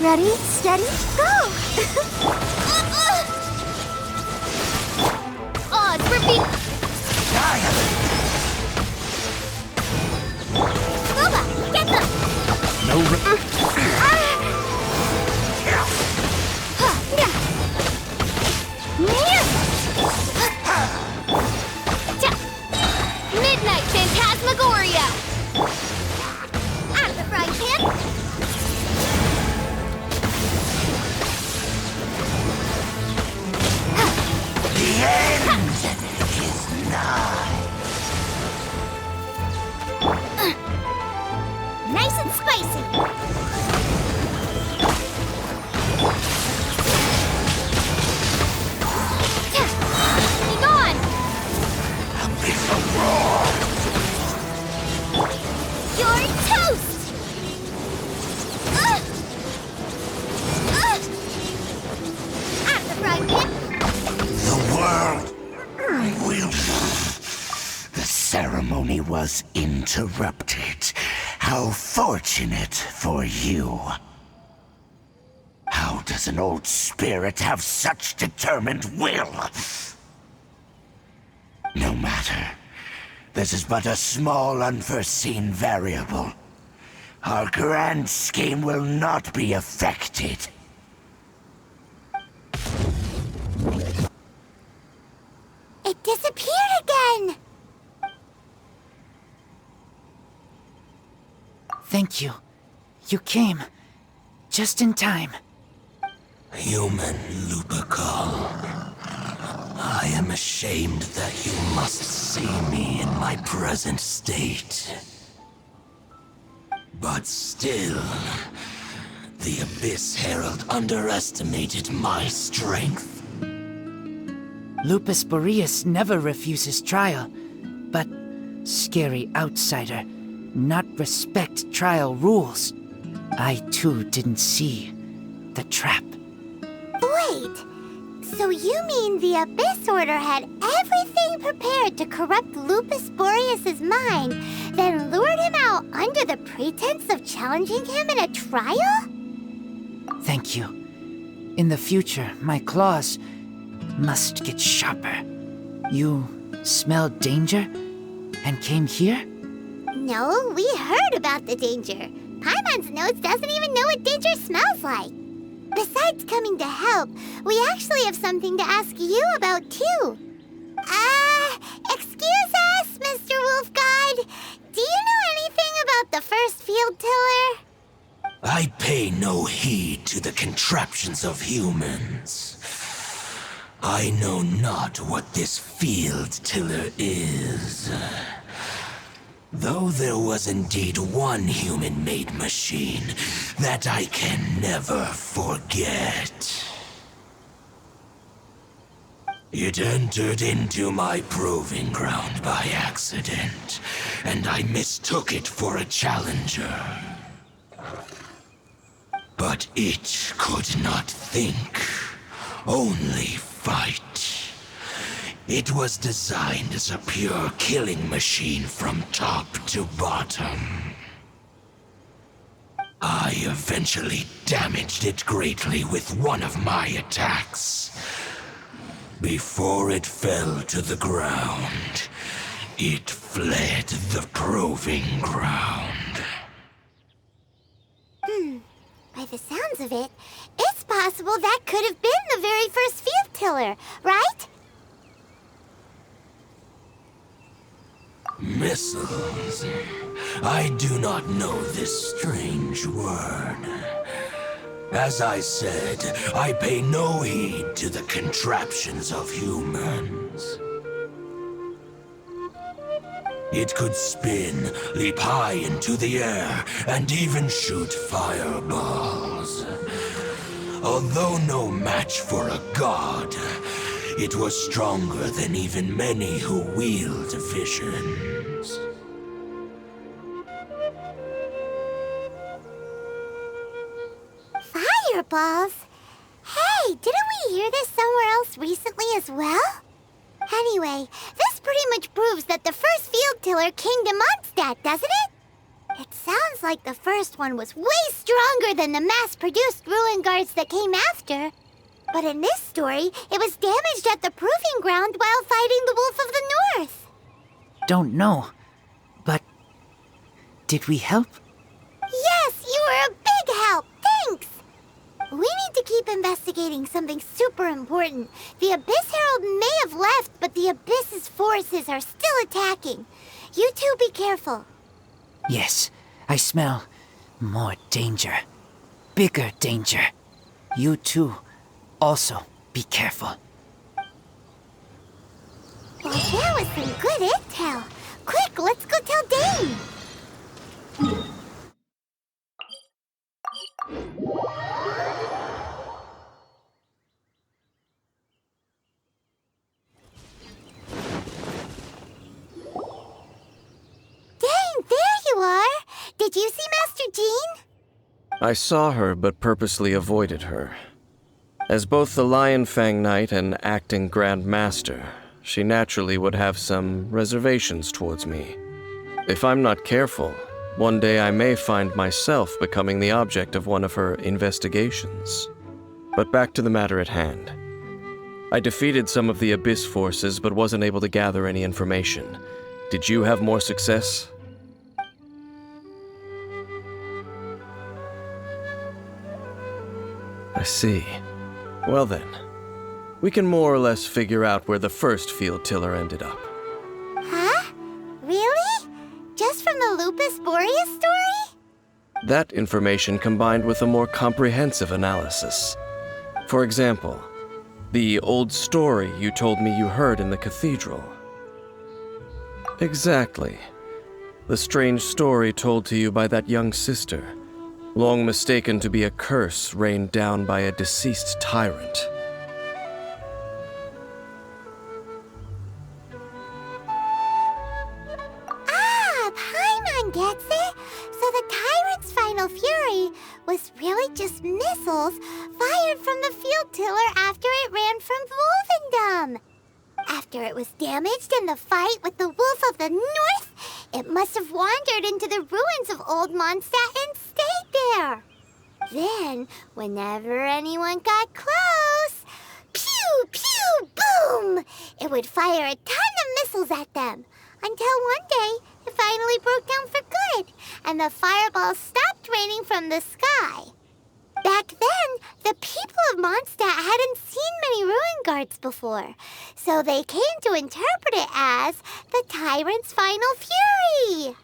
[SPEAKER 2] Ready, steady, go! Odds repeat. Boba, get them!
[SPEAKER 6] No
[SPEAKER 2] Midnight Phantasmagoria! Out of the frying pan!
[SPEAKER 4] The end is nigh.
[SPEAKER 2] Nice and spicy! Be gone! You're toast! Out of the frying pan!
[SPEAKER 4] The world will... The ceremony was interrupted. How fortunate for you. How does an old spirit have such determined will? No matter. This is but a small unforeseen variable. Our grand scheme will not be affected.
[SPEAKER 2] It disappeared again!
[SPEAKER 10] Thank you. You came. just in time.
[SPEAKER 4] Human Lupercal, I am ashamed that you must see me in my present state. But still, the Abyss Herald underestimated my strength.
[SPEAKER 10] Lupus Boreas never refuses trial, but scary outsider, not respect trial rules. I too didn't see the trap.
[SPEAKER 2] Wait, so you mean the Abyss Order had everything prepared to corrupt Lupus Boreas' mind, then lured him out under the pretense of challenging him in a trial?
[SPEAKER 10] Thank you. In the future, my claws must get sharper. You smelled danger and came here?
[SPEAKER 2] No, we heard about the danger. Paimon's nose doesn't even know what danger smells like. Besides coming to help, we actually have something to ask you about too. Excuse us, Mr. Wolf God. Do you know anything about the first field tiller?
[SPEAKER 4] I pay no heed to the contraptions of humans. I know not what this field tiller is. Though there was indeed one human-made machine that I can never forget. It entered into my proving ground by accident, and I mistook it for a challenger. But it could not think, only fight. It was designed as a pure killing machine from top to bottom. I eventually damaged it greatly with one of my attacks. Before it fell to the ground, it fled the proving ground.
[SPEAKER 2] By the sounds of it, it's possible that could have been the very first field tiller, right?
[SPEAKER 4] Missiles. I do not know this strange word. As I said, I pay no heed to the contraptions of humans. It could spin, leap high into the air, and even shoot fireballs. Although no match for a god, it was stronger than even many who wield visions.
[SPEAKER 2] Fireballs? Hey, didn't we hear this somewhere else recently as well? Anyway, this pretty much proves that the first field tiller came to Mondstadt, doesn't it? It sounds like the first one was way stronger than the mass-produced ruin guards that came after. But in this story, it was damaged at the proving ground while fighting the Wolf of the North.
[SPEAKER 10] Don't know, but did we help?
[SPEAKER 2] Yes, you were a big help. Thanks. We need to keep investigating something super important. The Abyss Herald may have left, but the Abyss's forces are still attacking. You two be careful.
[SPEAKER 10] Yes, I smell more danger. Bigger danger. You too. Also, be careful.
[SPEAKER 2] Well, there was some good intel. Quick, let's go tell Dane. Dane, there you are. Did you see Master Jean?
[SPEAKER 5] I saw her, but purposely avoided her. As both the Lion Fang Knight and acting Grand Master, she naturally would have some reservations towards me. If I'm not careful, one day I may find myself becoming the object of one of her investigations. But back to the matter at hand. I defeated some of the Abyss forces, but wasn't able to gather any information. Did you have more success? I see. Well then, we can more or less figure out where the first field tiller ended up.
[SPEAKER 2] Huh? Really? Just from the Lupus Boreas story?
[SPEAKER 5] That information combined with a more comprehensive analysis. For example, the old story you told me you heard in the cathedral. Exactly. The strange story told to you by that young sister, long mistaken to be a curse rained down by a deceased tyrant.
[SPEAKER 2] Paimon gets it! So the tyrant's final fury was really just missiles fired from the field tiller after it ran from Wolvendom. After it was damaged in the fight with the Wolf of the North, it must have wandered into the ruins of old Mondstadt and stayed there. Then, whenever anyone got close, pew, pew, boom! It would fire a ton of missiles at them, until one day it finally broke down for good, and the fireballs stopped raining from the sky. Back then, the people of Mondstadt hadn't seen many ruin guards before, so they came to interpret it as the tyrant's final fury.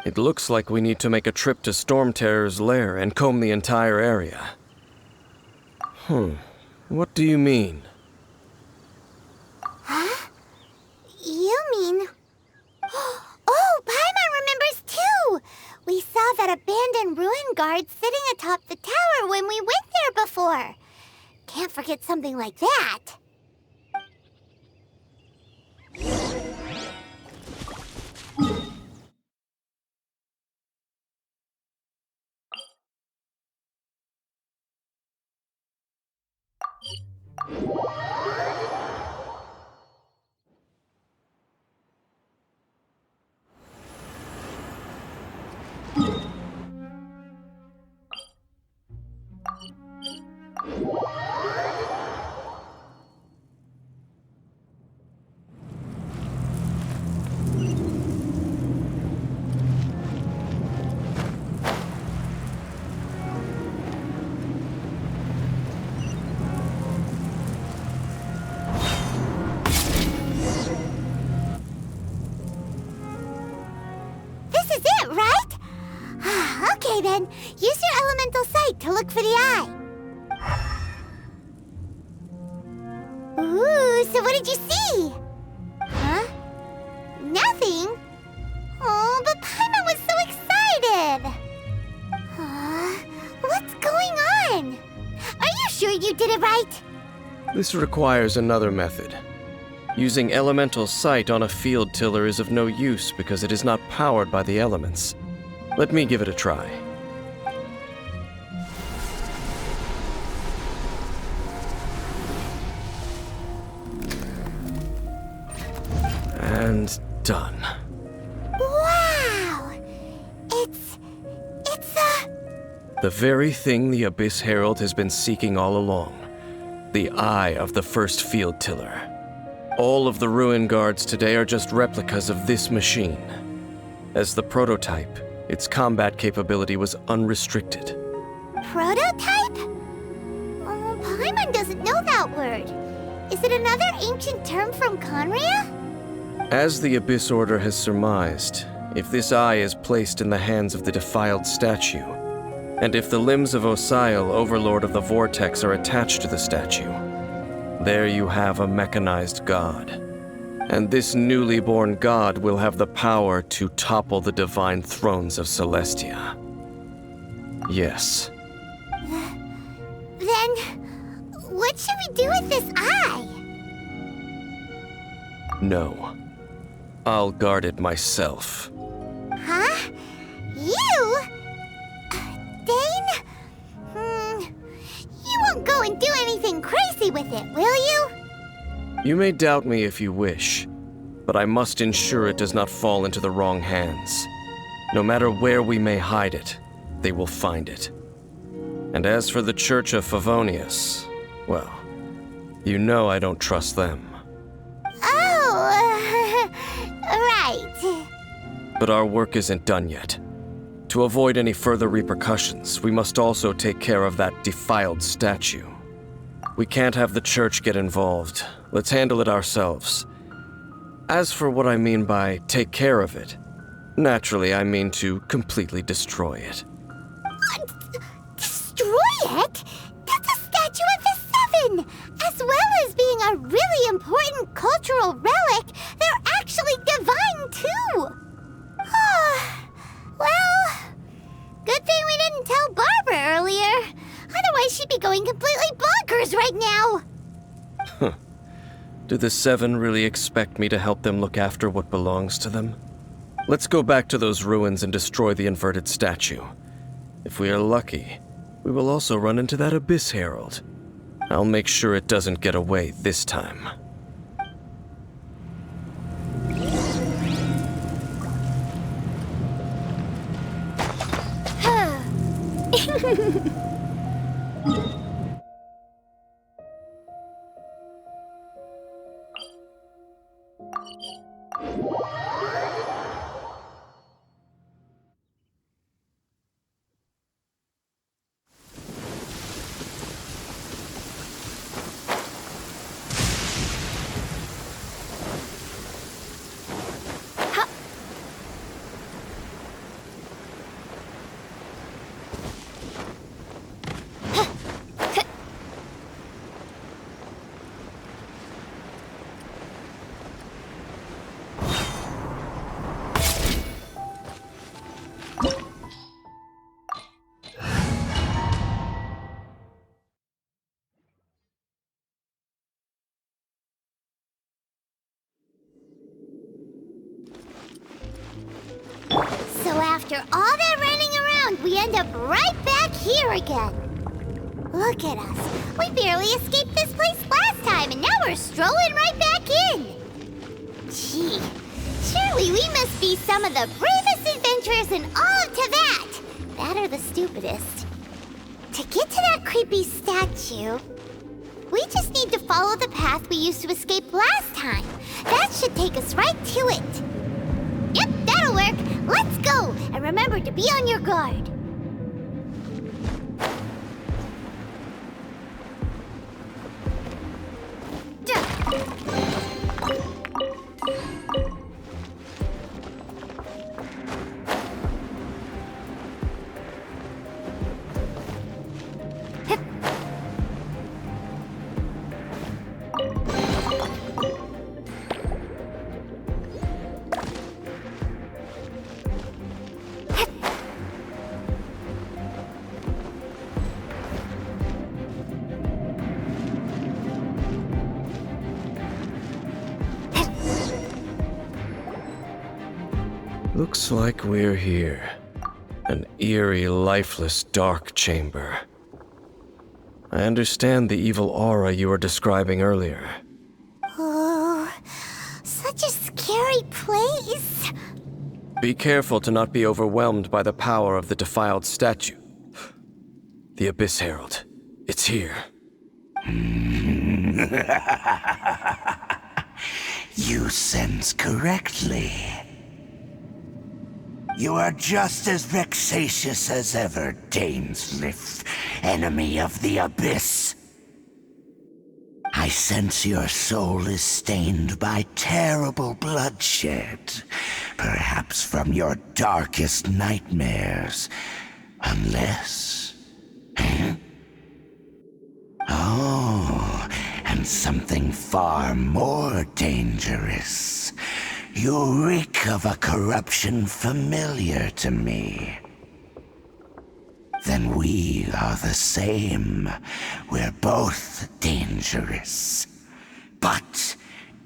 [SPEAKER 5] It looks like we need to make a trip to Storm Terror's lair and comb the entire area. What do you mean?
[SPEAKER 2] Huh? You mean... Oh, Paimon remembers too! We saw that abandoned ruin guard sitting atop the tower when we went there before. Can't forget something like that. Okay then, use your elemental sight to look for the eye. Ooh, so what did you see? Huh? Nothing? Oh, but Paimon was so excited. What's going on? Are you sure you did it right?
[SPEAKER 5] This requires another method. Using elemental sight on a field tiller is of no use because it is not powered by the elements. Let me give it a try. And done.
[SPEAKER 2] Wow! It's
[SPEAKER 5] the very thing the Abyss Herald has been seeking all along. The eye of the first field tiller. All of the ruin guards today are just replicas of this machine. As the prototype, its combat capability was unrestricted.
[SPEAKER 2] Prototype? Oh, Paimon doesn't know that word. Is it another ancient term from Conria?
[SPEAKER 5] As the Abyss Order has surmised, if this eye is placed in the hands of the defiled statue, and if the limbs of Osial, Overlord of the Vortex, are attached to the statue, there you have a mechanized god. And this newly born god will have the power to topple the divine thrones of Celestia. Yes.
[SPEAKER 2] Then, what should we do with this eye?
[SPEAKER 5] No. I'll guard it myself.
[SPEAKER 2] Huh? You? Dane? You won't go and do anything crazy with it, will you?
[SPEAKER 5] You may doubt me if you wish, but I must ensure it does not fall into the wrong hands. No matter where we may hide it, they will find it. And as for the Church of Favonius, well, you know I don't trust them.
[SPEAKER 2] Oh, right.
[SPEAKER 5] But our work isn't done yet. To avoid any further repercussions, we must also take care of that defiled statue. We can't have the church get involved. Let's handle it ourselves. As for what I mean by take care of it, naturally I mean to completely destroy it.
[SPEAKER 2] a really important cultural relic, they're actually divine too! Well, good thing we didn't tell Barbara earlier. Otherwise she'd be going completely bonkers right now!
[SPEAKER 5] Do the Seven really expect me to help them look after what belongs to them? Let's go back to those ruins and destroy the inverted statue. If we are lucky, we will also run into that Abyss Herald. I'll make sure it doesn't get away this time.
[SPEAKER 2] So after all that running around, we end up right back here again. Look at us. We barely escaped this place last time, and now we're strolling right back in. Gee, surely we must be some of the bravest adventurers in all of Teyvat. That or the stupidest. To get to that creepy statue, we just need to follow the path we used to escape last time. That should take us right to it. Yep, that'll work. Let's go, and remember to be on your guard.
[SPEAKER 5] Looks like we're here. An eerie, lifeless, dark chamber. I understand the evil aura you were describing earlier.
[SPEAKER 2] Oh, such a scary place.
[SPEAKER 5] Be careful to not be overwhelmed by the power of the defiled statue. The Abyss Herald. It's here.
[SPEAKER 4] You sense correctly. You are just as vexatious as ever, Dainsleif, enemy of the Abyss. I sense your soul is stained by terrible bloodshed, perhaps from your darkest nightmares, unless... Oh, and something far more dangerous. You reek of a corruption familiar to me. Then we are the same. We're both dangerous. But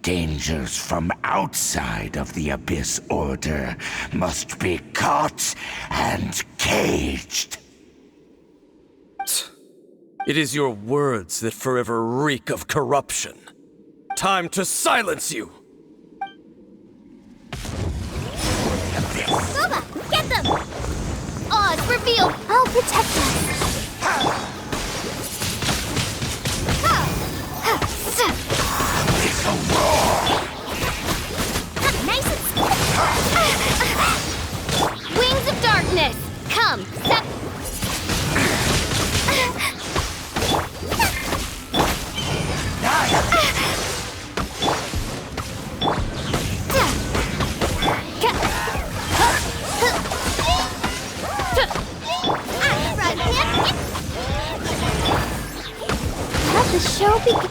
[SPEAKER 4] dangers from outside of the Abyss Order must be caught and caged.
[SPEAKER 5] It is your words that forever reek of corruption. Time to silence you!
[SPEAKER 2] Boba, get them! Oz, reveal! I'll protect them.
[SPEAKER 4] It's a war!
[SPEAKER 2] Nice and... Wings of darkness! Come, step... Let the show begin.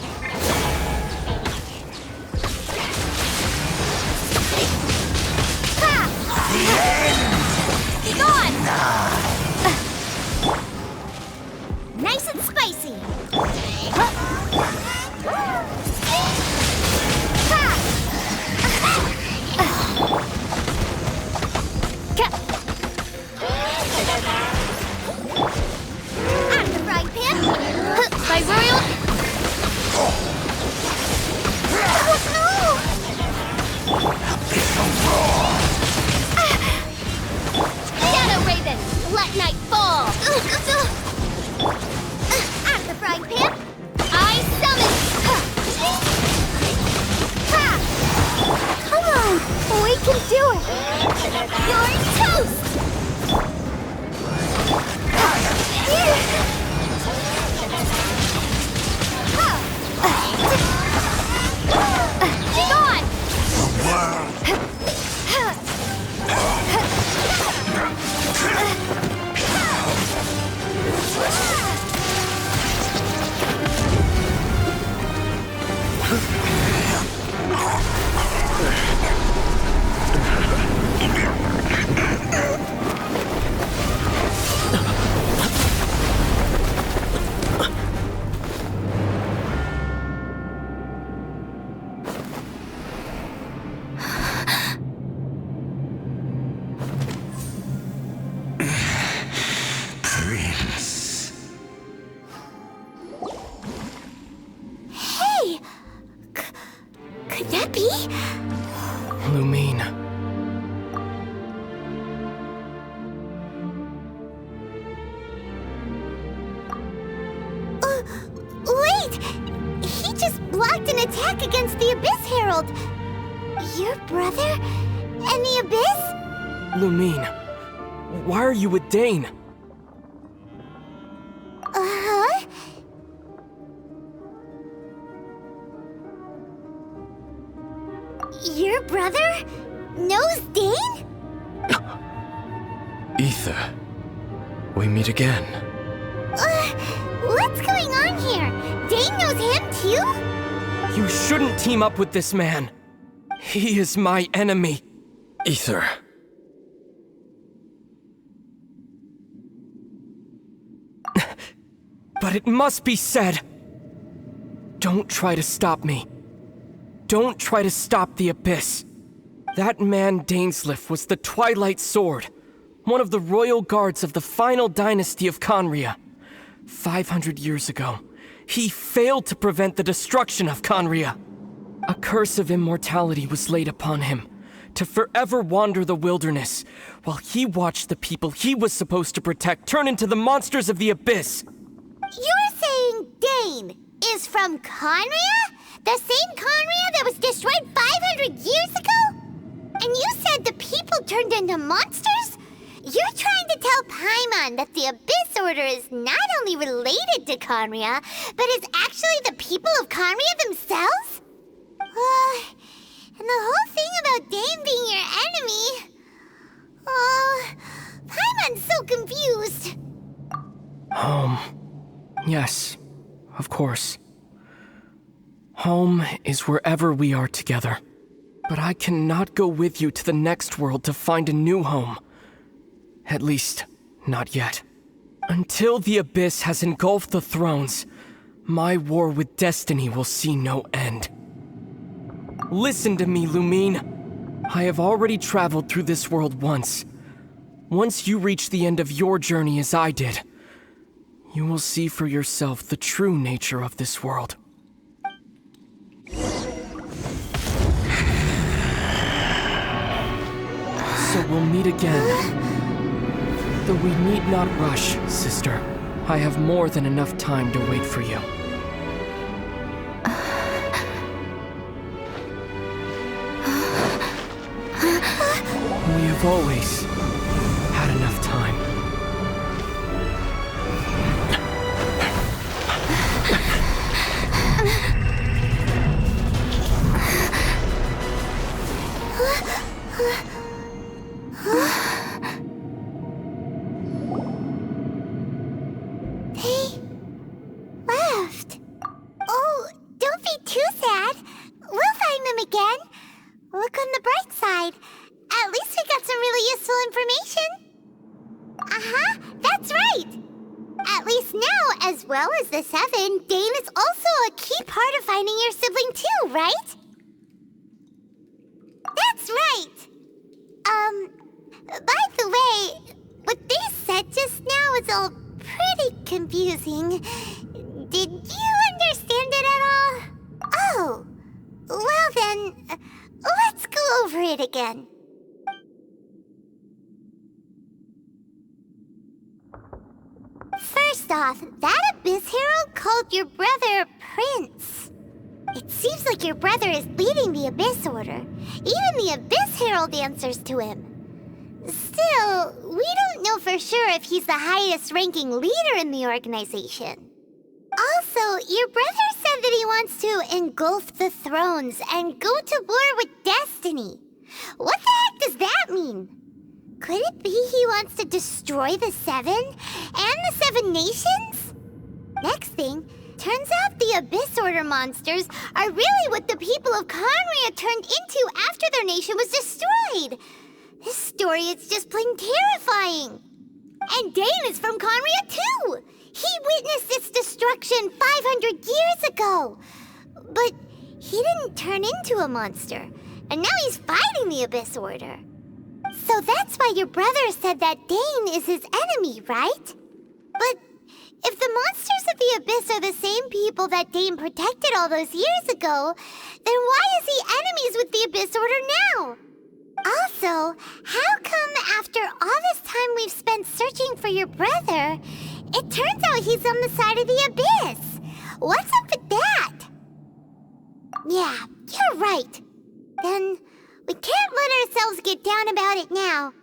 [SPEAKER 2] You're toast! Be gone!
[SPEAKER 4] Prince.
[SPEAKER 2] Hey! Could that be?
[SPEAKER 10] Lumine.
[SPEAKER 2] Wait! He just blocked an attack against the Abyss Herald! Your brother? And the Abyss?
[SPEAKER 10] Lumine. Why are you with Dane?
[SPEAKER 2] Uh-huh? Your brother knows Dane?
[SPEAKER 5] Aether. We meet again.
[SPEAKER 2] What's going on here? Dane knows him too?
[SPEAKER 10] You shouldn't team up with this man. He is my enemy.
[SPEAKER 5] Aether.
[SPEAKER 10] But it must be said. Don't try to stop me. Don't try to stop the Abyss. That man Dainsleif was the Twilight Sword, one of the royal guards of the final dynasty of Conria. 500 years ago, he failed to prevent the destruction of Conria. A curse of immortality was laid upon him, to forever wander the wilderness, while he watched the people he was supposed to protect turn into the monsters of the Abyss.
[SPEAKER 2] You're saying Dane is from Conria? The same Conria that was destroyed 500 years ago? And you said the people turned into monsters? You're trying to tell Paimon that the Abyss Order is not only related to Conria, but is actually the people of Conria themselves? And the whole thing about Dane being your enemy... Paimon's so confused.
[SPEAKER 10] Yes, of course. Home is wherever we are together. But I cannot go with you to the next world to find a new home. At least, not yet. Until the Abyss has engulfed the thrones, my war with destiny will see no end. Listen to me, Lumine. I have already traveled through this world once. Once you reach the end of your journey as I did, you will see for yourself the true nature of this world. So we'll meet again. Though we need not rush, sister. I have more than enough time to wait for you. We have always had enough time.
[SPEAKER 2] They left. Oh, don't be too sad. We'll find them again. Look on the bright side. At least we got some really useful information. Uh-huh, that's right. At least now, as well as the Seven, Dane is also a key part of finding your sibling too, right? That's right. By the way, what they said just now is all pretty confusing. Did you understand it at all? Oh, well then, let's go over it again. First off, that Abyss Herald called your brother Prince. It seems like your brother is leading the Abyss Order. Even the Abyss Herald answers to him. Still, we don't know for sure if he's the highest-ranking leader in the organization. Also, your brother said that he wants to engulf the thrones and go to war with Destiny. What the heck does that mean? Could it be he wants to destroy the Seven and the Seven Nations? Next thing, turns out the Abyss Order monsters are really what the people of Conria turned into after their nation was destroyed. This story is just plain terrifying. And Dane is from Conria too. He witnessed its destruction 500 years ago. But he didn't turn into a monster. And now he's fighting the Abyss Order. So that's why your brother said that Dane is his enemy, right? But if the monsters of the Abyss are the same people that Dane protected all those years ago, then why is he enemies with the Abyss Order now? Also, how come after all this time we've spent searching for your brother, it turns out he's on the side of the Abyss? What's up with that? Yeah, you're right. Then we can't let ourselves get down about it now.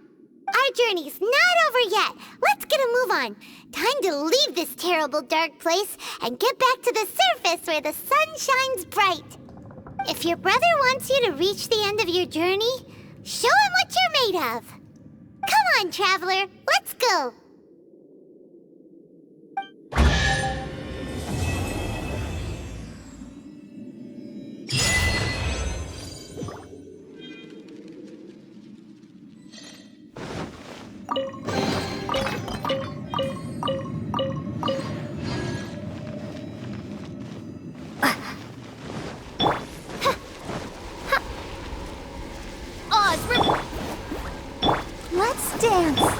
[SPEAKER 2] Our journey's not over yet. Let's get a move on. Time to leave this terrible dark place and get back to the surface where the sun shines bright. If your brother wants you to reach the end of your journey, show him what you're made of. Come on, traveler. Let's go. Let's dance.